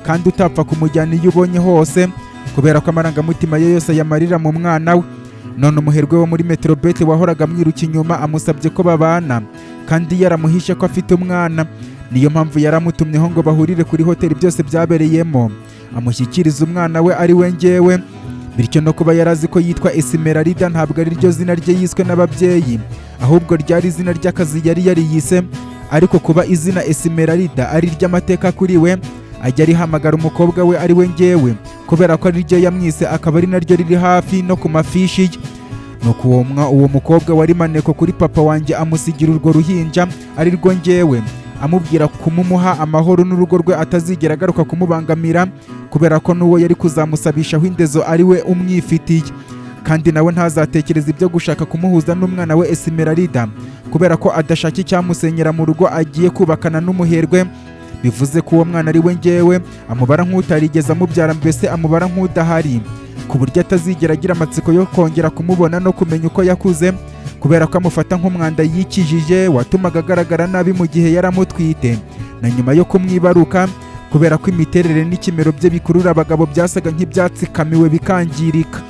kandi utapfa kumujyana iyo ubonye hose, kubera ko amarangamutima ye yose yamarira mu mwana we. None umuherwe wo muri Metrobet wahoraga amwiruka inyuma amusabye ko babana kandi yaramuhishe ko afite umwana. Niyo mpamvu yaramutumyeho ngo bahurire kuri hoteli byose byabereyemo, amushyikiriza umwana we ari we njyewe. Bityo no kuba yarazi ko yitwa Esmeralda ntabwo ari ryo zina rye yiswe n'ababyeyi, ahubwo ryari izina ry'akazi yari yariyise. Ariko kuba izina Esmeralda ari ry'amateka kuri we, ajya arihamagara umukobwa we ari we njyewe, kubera ko ari ryo yamwise, akaba ari naryo riri hafi no ku mafishi ye. Nuko uwo mukobwa wari maneko kuri papa wanjye amusigira urwo ruhinja ari rwo njyewe, amubwira kumumuha amahoro n'urugo rwe atazigera agaruka kumubangamira kubera ko n'uwo yari kuzamusabishaho indezo ari we umwifitiye, kandi nawe ntazatekereza ibyo gushaka kumuhuza n'umwana we Esmeralda kubera ko adashaka icyamusenyera mu rugo agiye kubakana n'umuherwe. Bivuze ko uwo mwana ari we ngewe amubara nk'utarigeze amubyara, mbese amubara nk'udahari, ku buryo atazigera agira amatsiko yo kongera kumubona no kumenya uko yakuze kubera ko amufata nk'umwanda yikijije watumaga agaragara nabi mu gihe yaramutwite na nyuma yo kumwibaruka, kubera ko imiterere n'ikimero bye bikurura abagabo byasaga nk'ibyatsikamiwe bikangirika.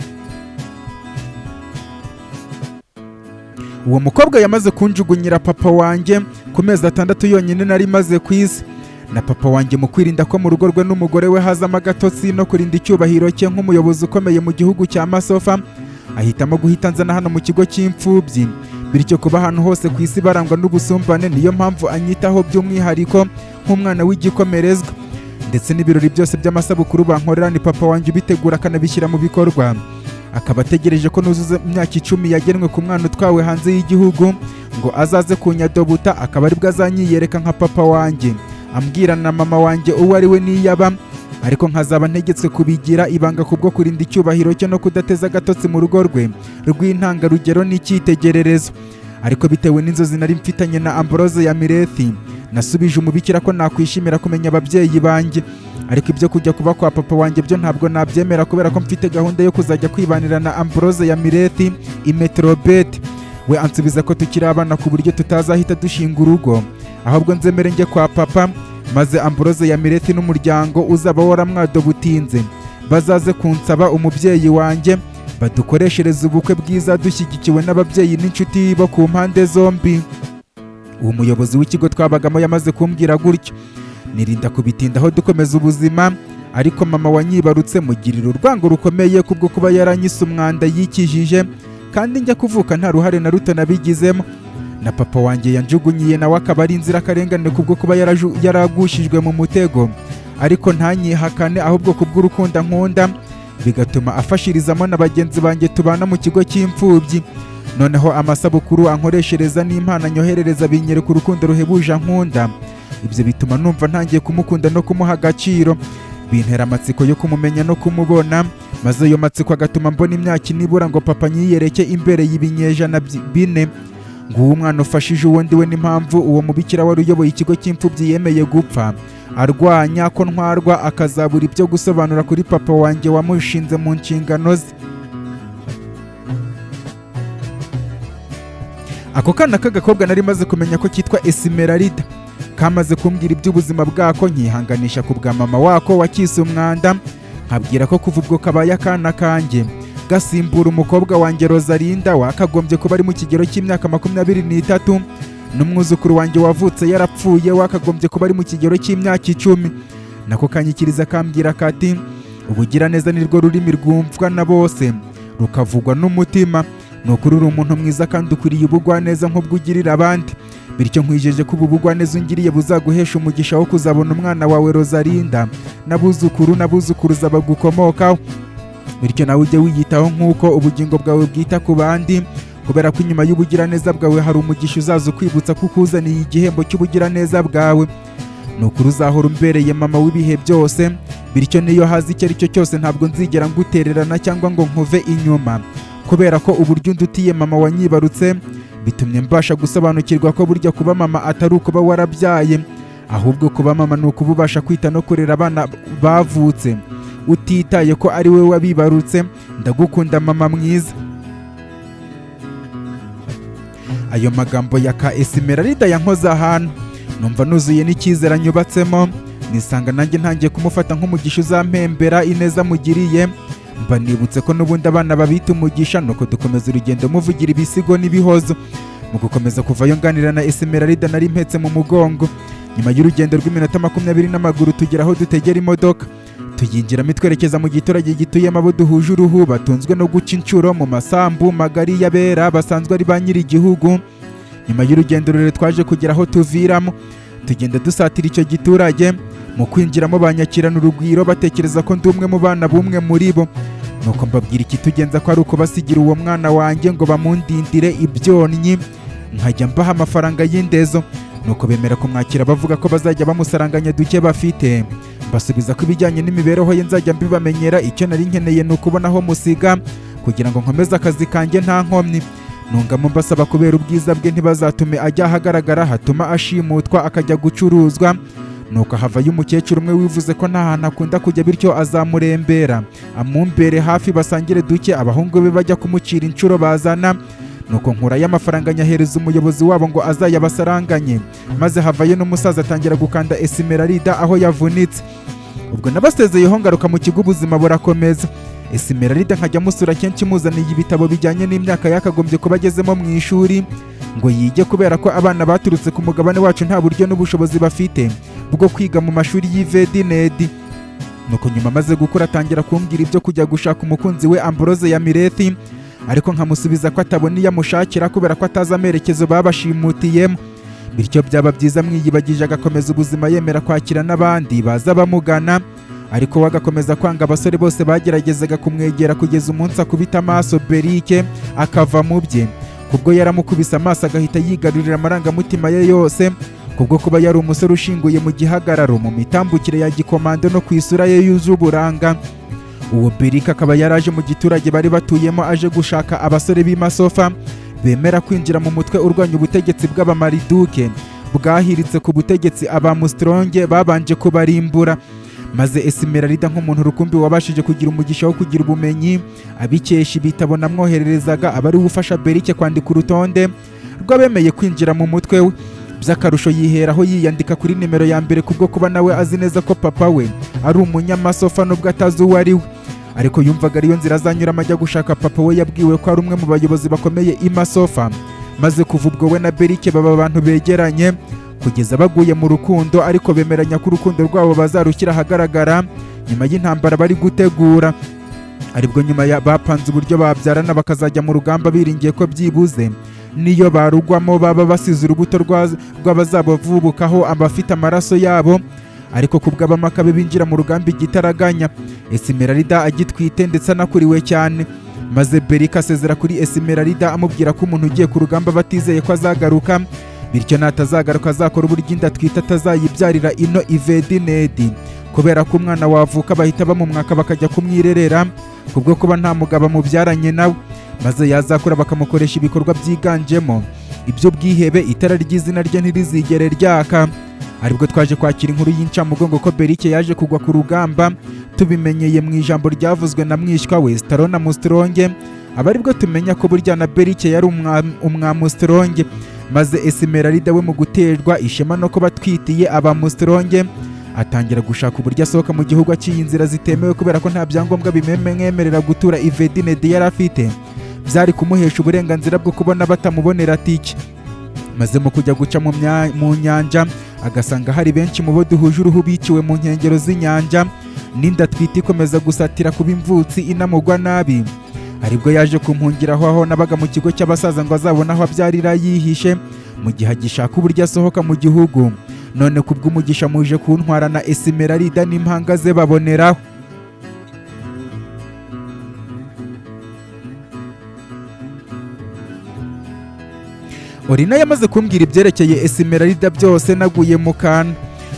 Uwo mukobwa yamaze kunjugunyira papa wanjye ku mezi 6 yonyine nari maze ku isi, na papa wanjye mu kwirinda ko mu rugo rwe n'umugore we hazamo agatotsi no kurinda icyubahiro cye nk'umuyobozi ukomeye mu gihugu cya Masofa, ahitamo guhita nzana hano mu kigo cy'imfubyi, bityo kuba ahantu hose ku isi barangwa n'ubusumbane niyo mpamvu anyitaho by'umwihariko nk'umwana w'igikomerezwa, ndetse n'ibirori byose by'amasabukuru bankorera ni papa wanjye ubitegura akanabishyira mu bikorwa, akaba ategereje ko nuzuza imyaka 10 yagenwe ku mwana utwawe hanze y'igihugu ngo azaze kunyadobuta, akaba aribwo azanyiyereka nka papa wanjye, ambwira na mama wanjye uwo ari we niyaba, ariko nkazaba ntegetswe kubigira ibanga kubwo kurinda icyubahiro cye no kudateza agatotsi mu rugo rwe rw'intangarugero n'icyitegererezo. Ariko bitewe n'inzozi nari mfitanye na Ambrose ya Mirethi, nasubije umubikira ko nakwishimira kumenya ababyeyi banjye, ariko ibyo kujya kuba kwa papa wanjye byo ntabwo nabyemera kubera ko mfite gahunda yo kuzajya kwibanira na Ambrose ya Mirethi i Metrobet. We ansubiza ko tukiri abana ku buryo tutazahita dushinga urugo, ahubwo nzemere njye kwa papa, maze Ambrose ya Mirethi n'umuryango uzaba waramwadobutinze bazaze kunsaba umubyeyi wanjye, badukoreshereza ubukwe bwiza dushyigikiwe n'ababyeyi n'inshuti bo ku mpande zombi. Uwo muyobozi w'ikigo twabagamo yamaze kumbwira gutyo, nirinda kubitindaho dukomeza ubuzima, ariko mama wanyibarutse mugirira urwango rukomeye kubwo kuba yaranyise umwanda yikijije, kandi njya kuvuka nta ruhare na ruto nabigizemo, na papa wanjye yanjugunyiye nawe akaba ari inzirakarengane kubwo kuba yaragushijwe mu mutego, ariko ntanyihakane ahubwo kubw'urukundo nkunda bigatuma afashirizamo na bagenzi banjye tubana mu kigo cy'imfubyi. Noneho amasabukuru ankoreshereza n'impano anyoherereza binyereka urukundo ruhebuje nkunda, ibyo bituma numva ntangiye kumukunda no kumuha agaciro, bintera amatsiko yo kumumenya no kumubona, maze ayo matsiko agatuma mbona imyaka inibura ngo papa nyiyereke imbere y'ibinyejana 4. Nguwo umwana ufashije uwo ndiwe n'impamvu uwo mubikira wari uyoboye ikigo cy'imfubyi yemeye gupfa arwanya ko ntwarwa, akazabura ibyo gusobanura kuri papa wanjye wamushinze mu nshingano ze. Ako kana k'agakobwa nari maze kumenya ko kitwa Esmeralda, kamaze kumbwira iby'ubuzima bwako nkihanganisha ku bwa mama wako wakise umwanda, nkabwira ko kuva ubwo kabaye akana kanjye gasimbura umukobwa wanjye Rosalinda wakagombye kuba ari mu kigero cy'imyaka 23, n'umwuzukuru wanjye wavutse yarapfuye wakagombye kuba ari mu kigero cy'imyaka 10. Nako kanyikiriza kambwira kati ubugiraneza nirwo rurimi rwumvwa na bose rukavugwa n'umutima, nukuri uri umuntu mwiza kandi ukwiriye ubugwaneza nk'ubwo ugirira abandi, bityo nkwijeje ko ubu bugwaneza ungiriye buzaguhesha umugisha wo kuzabona umwana wawe Rosalinda n'abuzukuruza bagukomokaho, bityo nawe ujye wiyitaho nk'uko ubugingo bwawe bwita ku bandi, kubera ko inyuma y'ubugiraneza bwawe hari umugisha uzaza ukwibutsa ko ukuzaniye igihembo cy'ubugiraneza bwawe. Nukuri uzahora umbereye mama w'ibihe byose, bityo niyo hazi icyo ari cyo cyose ntabwo nzigera ngutererana cyangwa ngo nkuve inyuma, kubera ko uburyo undutiye mama wanyibarutse bitumye mbasha gusobanukirwa ko burya kuba mama atari ukuba warabyaye, ahubwo kuba mama ni ukuba ubasha kwita no kurera abana bavutse utitaye ko ari we wabibarutse. Ndagukunda mama mwiza. Ayo magambo ya ka Esmeralda yankoza ahantu, numva nuzuye n'icyizere anyubatsemo, nisanga nanjye ntangiye kumufata nk'umugisha uzampembera ineza mugiriye, mba nibutse ko n'ubundi abana babita umugisha, nuko dukomeza urugendo muvugira ibisigo n'ibihozo. Mu gukomeza kuvayo nganira na Esmeralda nari mpetse mu mugongo, nyuma y'urugendo rw'iminota 20 n'amaguru tugera aho dutegera imodoka, tuyinjiramo twerekeza mu giturage gituyemo abo duhuje uruhu batunzwe no guca inshuro mu masambu magari y'abera basanzwe ari ba nyiri igihugu. Nyuma y'urugendo rurerure twaje kugera aho tuviramo, tugenda dusatira icyo giturage. Mu kwinjiramo banyakirana urugwiro batekereza ko ndi umwe mu bana bumwe muri bo, nuko mbabwira ikitugenza ko ari uko basigira uwo mwana wanjye ngo bamundindire ibyonnyi, nkajya mbaha amafaranga y'indezo. nuko bemera kumwakira bavuga ko bazajya bamusaranganya duke bafite. Mbasubiza ko ibijyanye n'imibereho ye nzajya mbibamenyera, icyo nari nkeneye ni ukubona aho musiga kugira ngo nkomeze akazi kanjye nta nkomyi. Nungamo mbasaba kubera ubwiza bwe ntibazatume ajya ahagaragara hatuma ashimutwa akajya gucuruzwa. Nuko havayo umukecuru umwe wivuze ko nta hantu akunda kujya bityo azamurembera amumbere hafi basangire duke, abahungu be bajya kumucira inshuro bazana. Nuko nkurayo amafaranga nyahereza umuyobozi wabo ngo azayabasaranganye, maze havayo n'umusaza atangira gukanda Esmeralda aho yavunitse. Ubwo nabasezeyeho ngaruka mu kigo ubuzima burakomeza. Esmeralda nkajya musura kenshi muzaniye ibitabo bijyanye n'imyaka yakagombye kuba agezemo mu ishuri ngo yige, kubera ko abana baturutse ku mugabane wacu nta buryo n'ubushobozi bafite bwo kwiga mu mashuri y'Ivedinedi. Nuko nyuma maze gukura atangira kumbwira ibyo kujya gushaka umukunzi we Ambrose ya Mirethi, ariko nkamusubiza ko atabona iyo amushakira kubera ko atazi amerekezo babashimutiyemo. Bityo byaba byiza mwiyibagije agakomeza ubuzima yemera kwakira n'abandi baza bamugana, ariko we agakomeza kwanga abasore bose bageragezaga kumwegera kugeza umunsi akubita amaso Berike akava mu bye. Kubwo yaramukubise amaso agahita yigarurira amarangamutima ye yose, kubwo kuba yari umusore ushinguye mu gihagararo, mu mitambukire ya gikomando no ku isura ye yuje uburanga. Uwo Berike akaba yaraje mu giturage bari batuyemo aje gushaka abasore b'imasofa bemera kwinjira mu mutwe urwanya ubutegetsi bw'abamariduke bwahiritse ku butegetsi abamusitronge babanje kubarimbura. Maze Esmeralda nk'umuntu rukumbi wabashije kugira umugisha wo kugira ubumenyi abikesha ibitabo namwohererezaga, abari ufasha Berike kwandika urutonde rw'abemeye kwinjira mu mutwe we. By'akarusho yiheraho yiyandika kuri nimero ya mbere kubwo kuba nawe azi neza ko papa we ari umunyamasofa nubwo atazi uwo ari we, ariko yumvaga ariyo nzira azanyuramo ajya gushaka papa we. Yabwiwe ko ari umwe mu bayobozi bakomeye imasofa, maze kuva ubwo we na Berike baba abantu begeranye kugeza baguye mu rukundo, ariko bemeranya ko urukundo rwabo bazarukira ahagaragara nyuma y'intambara bari gutegura. Aribwo nyuma bapanze uburyo babyarana bakazajya mu rugamba biringiye ko byibuze niyo barugwamo baba basize urubuto rw'abazabavubukaho abafite amaraso yabo. Ariko kubw'abamakabe binjira mu rugamba igitaraganya, Esmeralda agitwite ndetse anakuriwe cyane. Maze Berike asezera kuri Esmeralda amubwira ko umuntu ugiye ku rugamba batizeye ko azagaruka, bityo natazagaruka azakora uburyo inda atwite atazayibyarira ino Ivedinedi, kubera ko umwana wavuka bahita bamumwaka bakajya kumwirerera kubwo kuba nta mugabo amubyaranye nawe, maze yazakura bakamukoresha ibikorwa byiganjemo iby'ubwihebe, itara ry'izina rye ntirizigere ryaka. Aribwo twaje kwakira inkuru y'incamugongo ko Berike yaje kugwa ku rugamba, tubimenyeye mu ijambo ryavuzwe na mwishywa we Starona Mustronge, aba aribwo tumenya ko burya na Berike yari umwamustronge. Maze Esmeralda we mu guterwa ishema no kuba twitiye abamustronge atangira gushaka uburyo asohoka mu gihugu aciye inzira zitemewe, kubera ko nta byangombwa bimwemerera gutura Ivedinedi yari afite byari kumuhesha uburenganzira bwo kubona batamubonera tike. Maze mu kujya guca mu nyanja agasanga hari benshi mu bo duhuje uruhu biciwe mu nkengero z'inyanja, n'inda atwite ikomeza gusatira kuba imvutsi inamugwa nabi. Aribwo yaje kumpungiraho aho nabaga mu kigo cy'abasaza ngo azabona aho abyarira yihishe mu gihe agishaka uburyo asohoka mu gihugu. None kubw'umugisha muje kuntwara na Esmeralda n'impanga ze baboneraho. Orina yamaze kumbwira ibyerekeye Esmeralda byose naguye mu kantu,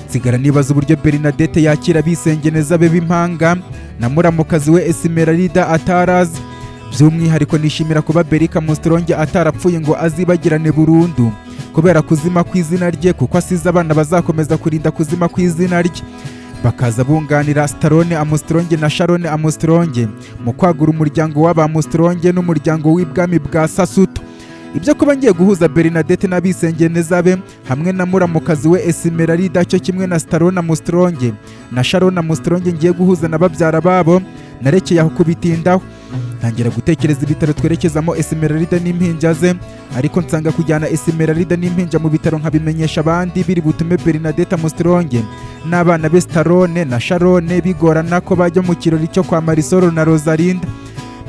nsigara nibaza uburyo Bernadette yakira bisengeneza be b'impanga na muramukazi we Esmeralda atarazi. By'umwihariko nishimira kuba Berike Mustronge atarapfuye ngo azibagirane burundu kubera kuzima kw'izina rye, kuko asize abana bazakomeza kurinda kuzima kw'izina rye, bakaza bunganira Starone Amustronge na Sharone Amustronge mu kwagura umuryango w'abamustronge n'umuryango w'ibwami bwa Sasuto. Ibyo kuba ngiye guhuza Bernadette n'abisengeneza be hamwe na muramukazi we Esmeralda cyo kimwe na Starone Amustronge na Sharone Amustronge ngiye guhuza na babyara babo, narekeye aho kubitindaho. Ntangira gutekereza ibitaro twerekezamo Esmeralda n'impinja ze, ariko nsanga kujyana Esmeralda n'impinja mu bitaro nkabimenyesha abandi biri butume Bernadette Mustronge n'abana be Starone na Sharone bigorana ko bajya mu kirori cyo kwa Marisol na Rosalinda.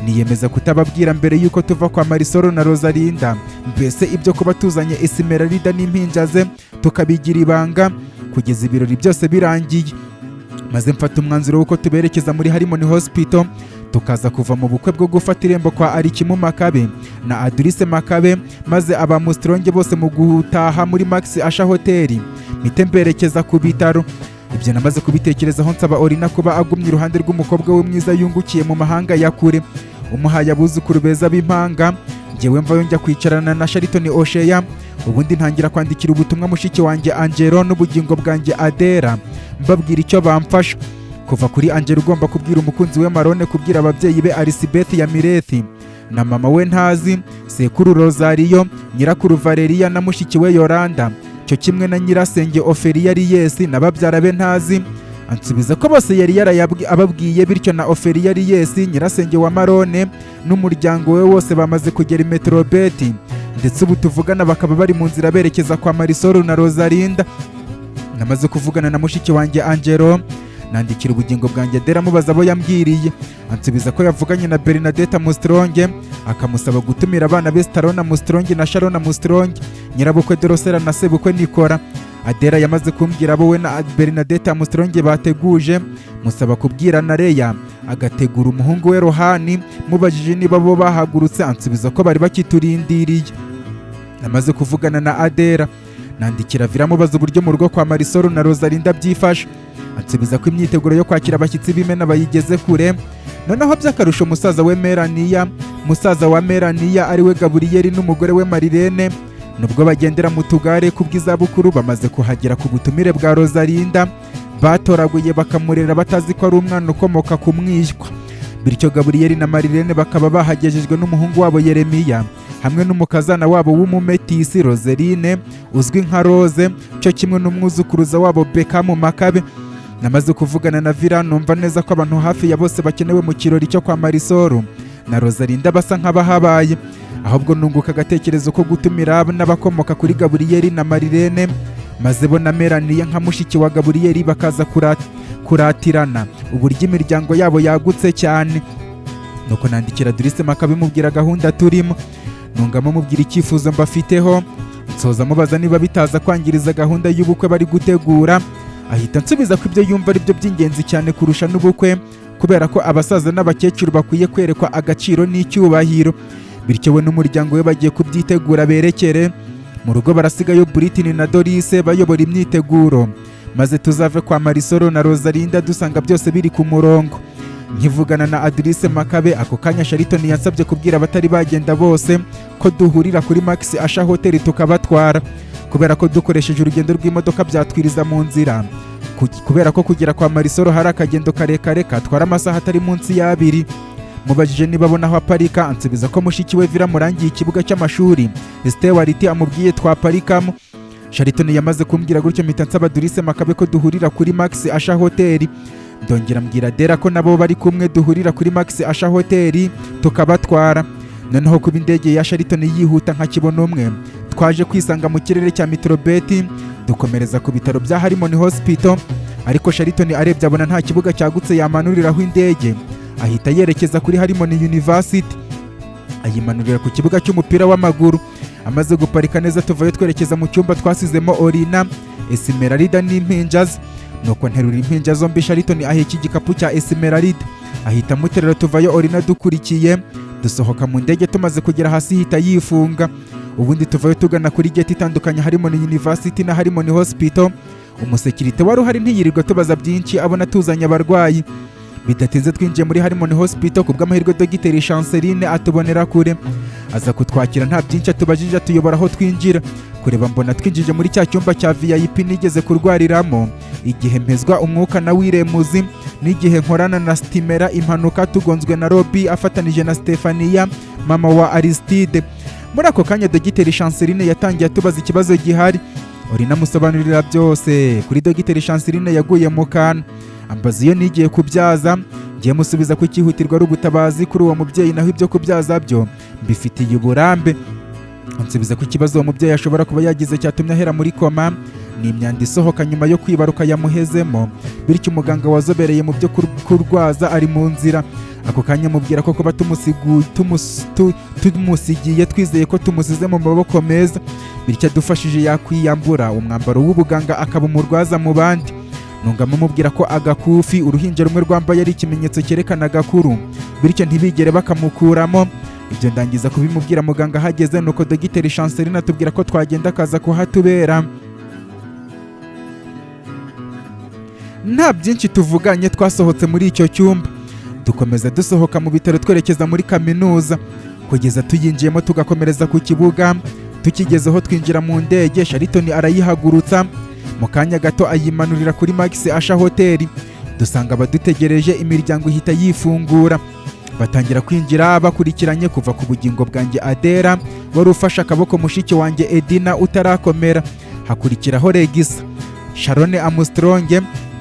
Niyemeza kutababwira mbere yuko tuva kwa Marisol na Rosalinda, mbese ibyo kuba tuzanye Esmeralda n'impinja ze tukabigira ibanga kugeza ibirori byose birangiye. Maze mfata umwanzuro w'uko tuberekeza muri Harmony Hospital tukaza kuva mu bukwe bwo gufata irembo kwa Arikimu Makabe na Adrice Makabe, maze abamusitronge bose mu gutaha muri Max Asha Hotel mpite mberekeza ku bitaro. Ibyo namaze kubitekerezaho nsaba Orina kuba agumye iruhande rw'umukobwa we mwiza yungukiye mu mahanga ya kure, umuhaye abuzukuru beza b'impanga. Njyewe mvayo njya kwicarana na Shariton Oshea, ubundi ntangira kwandikira ubutumwa mushiki wanjye Angelo n'ubugingo bwanjye Adera, mbabwira icyo bamfasha. Kuva kuri Angelo ugomba kubwira umukunzi we Marone kubwira ababyeyi be Arisibeth ya Mirethi na mama we Ntazi, sekuru Rosario, nyirakuru Valeria na mushiki we Yoranda, cyo kimwe na nyirasenge Ofelia Riyesi na babyara be Ntazi. Ansubiza ko bose yari ababwiye, bityo na Ofelia Riyesi nyirasenge wa Marone n'umuryango we wose bamaze kugera i Metrobeti, ndetse ubu tuvugana bakaba bari mu nzira berekeza kwa Marisol na Rosalinda. Namaze kuvugana na mushiki wanjye Angelo, nandikira ubugingo bwanjye Adera mubaza abo yambwiriye. Ansubiza ko yavuganye na Bernadette Mustronge akamusaba gutumira abana be Starona Mustronge na Sharona Mustronge, nyirabukwe Dorosera na sebukwe Nikora. Adera yamaze kumbwira abo we na Bernadette Mustronge bateguje, musaba kubwira na Leya agategura umuhungu we Rohani, mubajije niba bo bahagurutse. Ansubiza ko bari bakiturindiriye. Namaze kuvugana na Adera, nandikira Vira mubaza uburyo mu rugo kwa Marisol na Rosalinda byifashe. Ansubiza ko imyiteguro yo kwakira abashyitsi b'Imena bayigeze kure. Noneho by'akarusho musaza wa Melania ari we Gaburiyeli n'umugore we Marilene, nubwo bagendera mu tugare kubw'izabukuru, bamaze kuhagera ku butumire bwa Rosalinda, batoraguye bakamurera batazi ko ari umwana ukomoka ku mwishywa. Bityo Gaburiyeli na Marilene bakaba bahagejejwe n'umuhungu wabo Yeremiya hamwe n'umukazana wabo w'umumetisi Roseline uzwi nka Rose, cyo kimwe n'umwuzukuruza wabo Beckham Makabe. Namaze kuvugana na Vira, numva neza ko abantu hafi ya bose bakenewe mu kirori cyo kwa Marisol na Rosalinda basa nk'abahabaye, ahubwo nunguka agatekerezo ko gutumira n'abakomoka kuri Gaburiyeli na Marilene, maze bo na Melania nka mushiki wa Gaburiyeli bakaza kuratirana uburyo imiryango yabo yagutse cyane. Nuko nandikira Adrice Makabe mubwira gahunda turimo, nungamo mubwira icyifuzo mbafiteho, nsoza mubaza niba bitaza kwangiriza gahunda y'ubukwe bari gutegura. Ahita nsubiza ko ibyo yumva ari byo by'ingenzi cyane kurusha n'ubukwe, kubera ko abasaza n'abakecuru bakwiye kwerekwa agaciro n'icyubahiro. Bityo we n'umuryango we bagiye kubyitegura berekere mu rugo. Barasigayo Britney na Doris bayobora imyiteguro, maze tuzave kwa Marisol na Rosalinda dusanga byose biri ku murongo. Nkivugana na Adrice Makabe, ako kanya Shariton yansabye kubwira abatari bagenda bose ko duhurira kuri Max Asha Hotel tukabatwara, kubera ko dukoresheje urugendo rw'imodoka byatwiriza mu nzira, kubera ko kugera kwa Marisol hari akagendo karekare katwara amasaha atari munsi y'abiri. Mubajije niba abona aho aparika, ansubiza ko mushiki we Vira murangiye ikibuga cy'amashuri Stewart amubwiye twaparikamo. Shariton yamaze kumbwira gutyo mpita nsaba Adrice Makabe ko duhurira kuri Max Asha Hotel. Ndongera mbwira Adera ko nabo bari kumwe duhurira kuri Max Asha Hotel tukabatwara. Noneho kuba indege ya Shariton yihuta nka kibona umwe, twaje kwisanga mu kirere cya Metrobeti dukomereza ku bitaro bya Harmony Hospital. Ariko Shariton arebye abona nta kibuga cyagutse yamanuriraho indege, ahita yerekeza kuri Harmony University ayimanurira ku kibuga cy'umupira w'amaguru. Amaze guparika neza tuvayo twerekeza mu cyumba twasizemo Orina, Esmeralda n'impinja ze. Nuko nterura impinja zombi, Shariton aheka igikapu cya Esmeralda ahita muterera, tuvayo Orina dukurikiye. Dusohoka mu ndege, tumaze kugera hasi hita yifunga. Ubundi tuvayo tugana kuri gate itandukanye Harmony University na Harmony Hospital. Umusekirite wari uhari ntiyirirwa tubaza byinshi, abona tuzanye abarwayi. Bidatinze twinjiye muri Harmony Hospital, kubw'amahirwe Dogiteri Chanceline atubonera kure, aza kutwakira nta byinshi atubajije, atuyobora aho twinjira. Kureba mbona twinjije muri cya cyumba cya VIP nigeze kurwariramo igihe mpezwa umwuka na Wiremuzi, n'igihe nkorana na Stimera impanuka tugonzwe na Robi afatanije na Stefania mama wa Aristide. Muri ako kanya Dogiteri Chanceline yatangiye atubaza ikibazo gihari. Orina musobanurira byose. Kuri Dogiteri Chanceline yaguye mu kantu, ambaza iyo nigiye kubyaza, ngiye musubiza ko ikihutirwa ari ubutabazi kuri uwo mubyeyi, naho ibyo kubyaza byo mbifitiye uburambe. Ansubiza ko ikibazo uwo mubyeyi ashobora kuba yagize cyatumye ahera muri koma ni imyanda isohoka nyuma yo kwibaruka yamuhezemo, bityo umuganga wazobereye mu byo kurwaza ari mu nzira. Ako kanya mubwira ko kuba tumusigiye twizeye ko tumusize mu maboko meza, bityo adufashije yakwiyambura umwambaro w'ubuganga akaba umurwaza mu bandi. nungamo mubwira ko agakufi uruhinja rumwe rwambaye ari ikimenyetso cyerekana agakuru, bityo ntibigere bakamukuramo. Ibyo ndangiza kubimubwira muganga hageze, nuko Dogiteri Chanceline atubwira ko twagenda akaza kuhatubera. Nta byinshi tuvuganye twasohotse muri icyo cyumba, dukomeza dusohoka mu bitaro twerekeza muri kaminuza, kugeza tuyinjiyemo tugakomereza ku kibuga. Tukigezeho twinjira mu ndege, Shariton arayihagurutsa, mu kanya gato ayimanurira kuri Max Asha Hotel. Dusanga abadutegereje imiryango ihita yifungura, batangira kwinjira bakurikiranye kuva ku bugingo bwanjye Adera wari ufashe akaboko mushiki wanjye Edina utarakomera, hakurikiraho Regisa, Sharon Armstrong,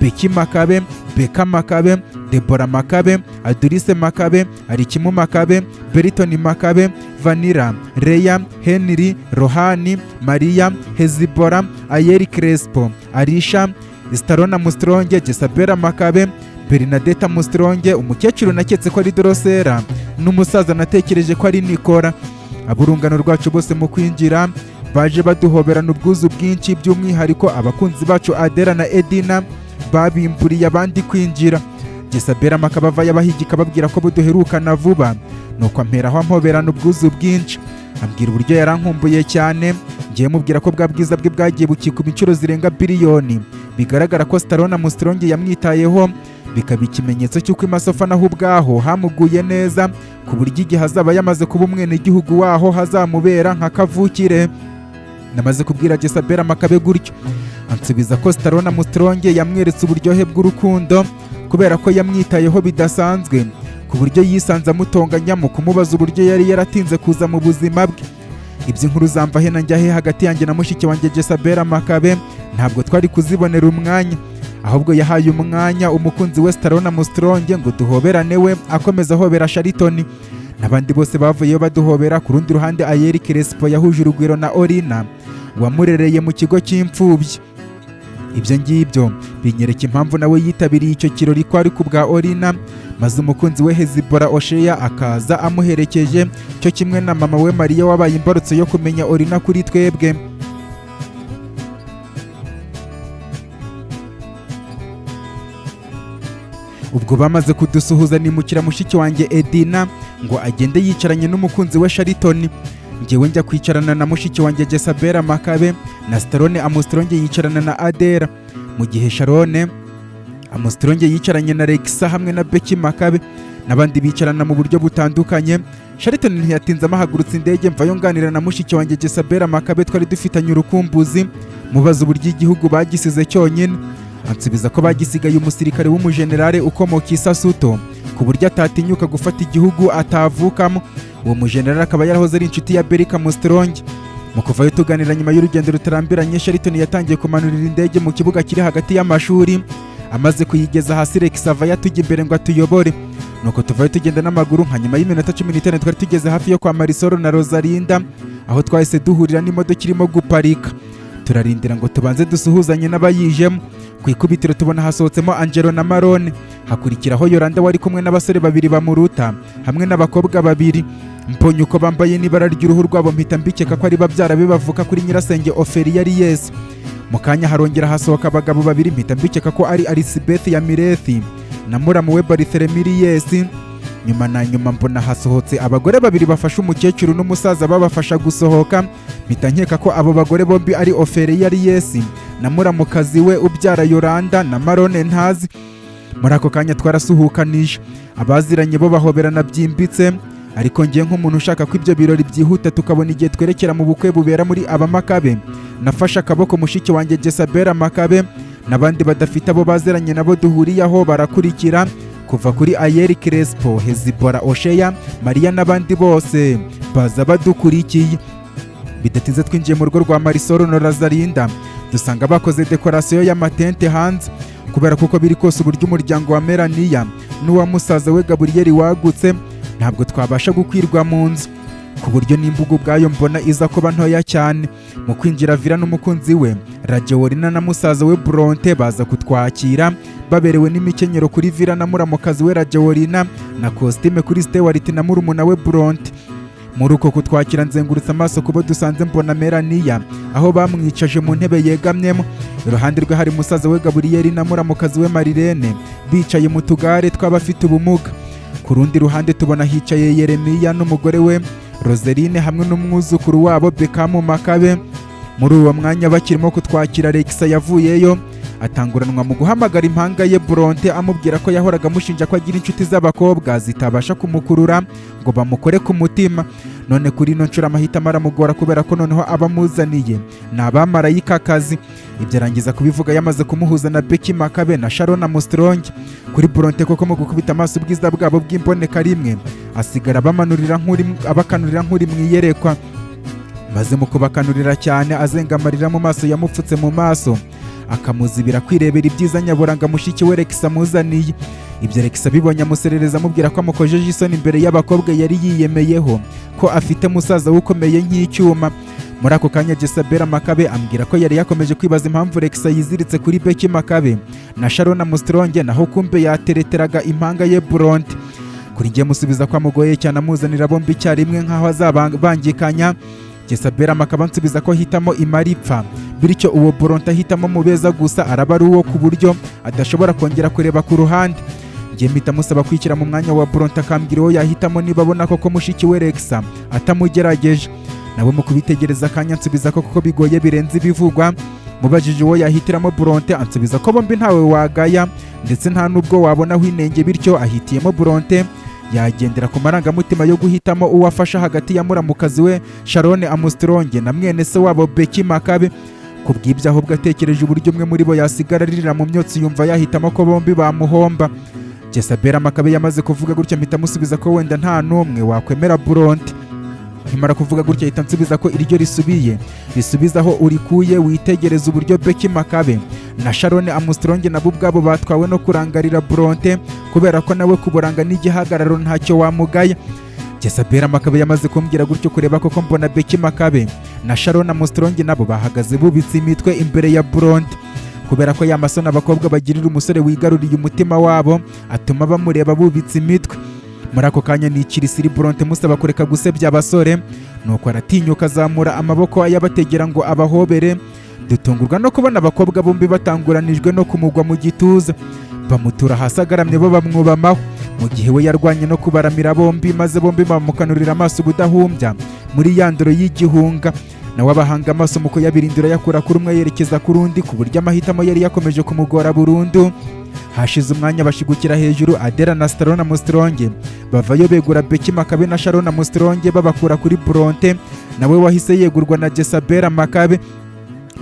Becky Makabe, Becca Makabe, Deborah Makabe, Adurise Makabe, Arikimu Makabe, Beriton Makabe, Vanilla, Leia, Henry, Rohani, Maria, Hezibora, Ayeri Crespo, Arisha, Starona Armstrong, Jezabela Makabe, Bernadette Armstrong, umukecuru naketse ko ari Dorosera, n'umusaza natekereje ko ari Nikora. Aburungano rwacu bose mu kwinjira baje baduhoberana ubwuzu bwinshi, by'umwihariko abakunzi bacu Adera na Edina babimburiye abandi kwinjira. Jezabela Makaba yabahigika babwira ko buduherukana vuba, nuko amperaho ampoberana ubwuzu bwinshi, ambwira uburyo yarankumbuye cyane. Ngiye mubwira ko bwa bwiza bwe bwagiye bukikuba inshuro zirenga biliyoni, bigaragara ko Starona Armstrong yamwitayeho, bikaba ikimenyetso cy'uko imasofa naho ubwaho hamuguye neza, ku buryo igihe azaba yamaze kuba umwenegihugu waho hazamubera nka kavukire. Namaze kubwira Jezabela Makabe gutyo, ansubiza ko Starona Armstrong yamweretse uburyohe bw'urukundo kubera ko yamwitayeho bidasanzwe, ku buryo yisanze amutonganya mu kumubaza uburyo yari yaratinze kuza mu buzima bwe. Iby'inkuru zamva he na njya he hagati yanjye na mushiki wanjye Jezabela Makabe ntabwo twari kuzibonera umwanya, ahubwo yahaye umwanya umukunzi we Starona Armstrong ngo duhoberane, we akomeza ahobera Shariton. N'abandi bose bavuyeyo baduhobera. Ku rundi ruhande Ayeri Crespo yahuje urugwiro na Orina wamurereye mu kigo cy'imfubyi. Ibyo ngibyo binyereka impamvu nawe yitabiriye icyo kirori ko ari ku bwa Orina, maze umukunzi we Hezibora Osheya akaza amuherekeje, cyo kimwe na mama we Maria wabaye imbarutso yo kumenya Orina kuri twebwe. Ubwo bamaze kudusuhuza nimukira mushiki wanjye Edina ngo agende yicaranye n'umukunzi we Shariton. Njyewe njya kwicarana na mushiki wanjye Jezabela Makabe, na Starona Armstrong yicarana na Adera, mu gihe Sharon Armstrong yicaranye na Regisa hamwe na Becky Makabe, n'abandi bicarana mu buryo butandukanye. Shariton ntiyatinze amahagurutse indege, mvayo nganira na mushiki wanjye Jezabela Makabe, twari dufitanye urukumbuzi, mubaza uburyo igihugu bagisize cyonyine. Ansubiza ko bagisigaye umusirikare w'umujenerale ukomoka Isasuto, ku buryo atatinyuka gufata igihugu atavukamo. Uwo mujenerale akaba yarahoze ari inshuti ya Becca Armstrong. Mu kuvayo tuganira nyuma y'urugendo rutarambiranye, Shariton yatangiye kumanurira indege mu kibuga kiri hagati y'amashuri. Amaze kuyigeza hasi, Regisa ava yatujya imbere ngo atuyobore, nuko tuvayo tugenda n'amaguru. Nka nyuma y'iminota 15 twari tugeze hafi yo kwa Marisol na Rosalinda, aho twahise duhurira n'imodoka irimo guparika. Turarindira ngo tubanze dusuhuzanye n'abayijemo. Ku ikubitiro tubona hasohotsemo Angelo na Marone, hakurikiraho Yolanda wari kumwe n'abasore babiri bamuruta hamwe n'abakobwa babiri. Mbonye uko bambaye n'ibara ry'uruhu rwabo mpita mbikeka ko ari babyara be bavuka kuri nyirasenge Ophelia Ries. Mu kanya harongera hasohoka abagabo babiri, mpita mbikeka ko ari Elisabeth ya Mirethi na muramu we Barthélemy Ries. Nyuma na nyuma mbona hasohotse abagore babiri bafasha umukecuru n'umusaza babafasha gusohoka, mpita nkeka ko abo bagore bombi ari Ophelia Ries na muramukazi we ubyara Yolanda na Marone ntazi. Muri ako kanya twarasuhukanije, abaziranye bo bahoberana byimbitse, ariko ngiye nk'umuntu ushaka ko ibyo birori byihuta tukabona igihe twerekera mu bukwe bubera muri aba Makabe, nafashe akaboko mushiki wanjye Jezabela Makabe, n'abandi badafite abo baziranye nabo duhuriyeho barakurikira, kuva kuri Ayeri Crespo, Hezibora Osheya, Maria n'abandi bose baza badukurikiye. Bidatinze twinjiye mu rugo rwa Marisol na Rosalinda, dusanga bakoze dekorasiyo y'amatente hanze. Kubera kuko biri kose uburyo umuryango wa Melania n'uwa musaza we Gabriel wagutse, ntabwo twabasha gukwirwa mu nzu, ku buryo n'imbuga ubwayo mbona iza kuba ntoya cyane. Mu kwinjira Vira n'umukunzi we Rajeorina na musaza we Bronte baza kutwakira, baberewe n'imikenyero kuri Vira na muramukazi we Rajeorina, na costume kuri Stewart na murumuna we Bronte. Muri uko kutwakira nzengurutse amaso kubo dusanze mbona Melania aho bamwicaje mu ntebe yegamyemo. Iruhande rwe hari musaza we Gaburiyeli na muramukazi we Marilene bicaye mu tugare tw'abafite ubumuga. Ku rundi ruhande tubona hicaye Yeremiya n'umugore we Roseline hamwe n'umwuzukuru wabo Bekamu Makabe. Muri uwo mwanya bakirimo kutwakira Alexa yavuyeyo atanguranwa mu guhamagara impanga ye Bronte amubwira ko yahoraga amushinja ko agira inshuti z'abakobwa zitabasha kumukurura ngo bamukore ku mutima. None kuri ino nshuro amahitamo aramugora kubera ko noneho abamuzaniye ni abamarayikakazi. Ibyo arangiza kubivuga yamaze kumuhuza na Becky Makabe na Sharon Armstrong. Kuri Bronte koko mu gukubita amaso ubwiza bwabo bw'imboneka rimwe asigara abakanurira nk'uri mu iyerekwa, maze mu kubakanurira cyane azenga amarira mu maso yamupfutse mu maso akamuzibira kwirebera ibyiza nyaburanga mushiki we Alexa amuzaniye. Ibyo Alexa bibonye amuserereza amubwira ko amukojeje isoni imbere y'abakobwa yari yiyemeyeho ko afite musaza ukomeye nk'icyuma. Muri ako kanya Jezabel Makabe ambwira ko yari yakomeje kwibaza impamvu Alexa yiziritse kuri Becky Makabe na Sharon Armstrong naho kumbe yatereteraga impanga ye Bronte. Kuri njye musubiza ko amugoye cyane amuzanira bombi icyarimwe nk'aho azabangikanya. Jezabel Makabe ansubiza ko hitamo imaripfa, bityo uwo Bronte ahitamo mu beza gusa araba ari uwo ku buryo adashobora kongera kureba ku ruhande. Njye mpita musaba kwishyira mu mwanya wa Bronte akambwira uwo yahitamo niba abona koko mushiki we Alexa atamugerageje. Nawe mu kubitegereza akanya ansubiza ko koko bigoye birenze ibivugwa. Mubajije uwo yahitiramo Bronte ansubiza ko bombi ntawe wagaya ndetse nta nubwo wabonaho inenge, bityo ahitiyemo Bronte. Yagendera ku marangamutima yo guhitamo uwo afasha hagati ya muramukazi we Sharon Armstrong na mwene se wabo Becky Makabe. Kubw'ibyo ahubwo atekereje uburyo umwe muri bo yasigara aririra mu myotsi yumva yahitamo ko bombi bamuhomba. Jezabel Makabe yamaze kuvuga gutya mpita musubiza ko wenda nta n'umwe wakwemera Bronte. Nkimara kuvuga gutya ahita nsubiza ko iryo risubiza aho urikuye witegereza uburyo Becky Makabe na Sharon Armstrong nabo ubwabo batwawe no kurangarira Bronte kubera ko nawe kuburanga n'igihagararo ntacyo wamugaya. Jezabel Makabe yamaze kumbwira gutyo kureba koko mbona Becky Makabe na Sharon Armstrong nabo bahagaze bubitse imitwe imbere ya Bronte. Kubera ko yamasoni abakobwa bagirira umusore wigaruriye umutima wabo atuma bamureba bubitse imitwe. Muri ako kanya nikirisiri Bronte musaba kureka gusebya abasore, nuko aratinyuka azamura amaboko ayabategera ngo abahobere. Dutungurwa no kubona abakobwa bombi batanguranijwe no kumugwa mu gituza, bamutura hasi agaramye bo bamwubamaho, mu gihe we yarwanye no kubaramira bombi maze bombi bamukanurira amaso ubudahumbya muri yandoro y'igihunga. Nawe abahanga amaso mu kuyabirindura yakura kuri umwe yerekeza ku rundi ku buryo amahitamo yari yakomeje kumugora burundu. Hashize umwanya bashigukira hejuru Adela na Sharon Armstrong bavayo begura Becky Makabe na Sharon Armstrong babakura kuri Bronte, nawe wahise yegurwa na Jezabel Makabe.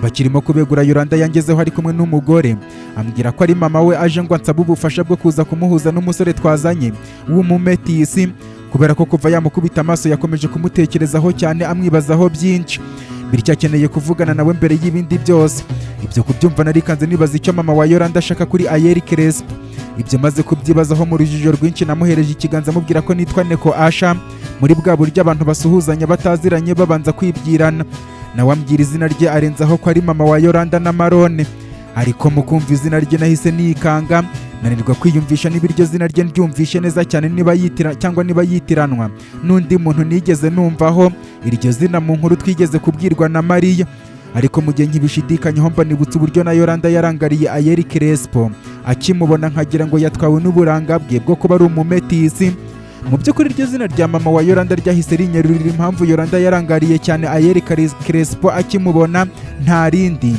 Bakirimo kubegura Yolanda yangezeho ari kumwe n'umugore ambwira ko ari mama we aje ngo ansaba ubufasha bwo kuza kumuhuza n'umusore twazanye w'umumetisi, kubera ko kuva yamukubita amaso yakomeje kumutekerezaho cyane amwibazaho byinshi, bityo akeneye kuvugana nawe mbere y'ibindi byose. Ibyo kubyumva narikanze nibaza icyo mama wa Yolanda ashaka kuri Ayeri Crespo. Ibyo maze kubyibazaho mu rujijo rwinshi namuhereje ikiganza amubwira ko nitwa Neko Asha, muri bwa buryo abantu basuhuzanya bataziranye babanza kwibwirana. Nawe ambwira izina rye arenzaho ko ari mama wa Yolanda na Marone, ariko mu kumva izina rye nahise nikanga nanirwa kwiyumvisha niba iryo zina rye ndyumvishe neza cyane niba yitiranwa n'undi muntu nigeze numvaho iryo zina mu nkuru twigeze kubwirwa na Mariya. Ariko mu gihe nkibishidikanyaho mba nibutse uburyo na Yolanda yarangariye Ayeri Crespo akimubona nkagira ngo yatwawe n'uburanga bwe bwo kuba ari umumetisi. Mu by'ukuri iryo zina rya mama wa Yolanda ryahise rinyerurira impamvu Yolanda yarangariye cyane Ayeri Crespo akimubona nta rindi.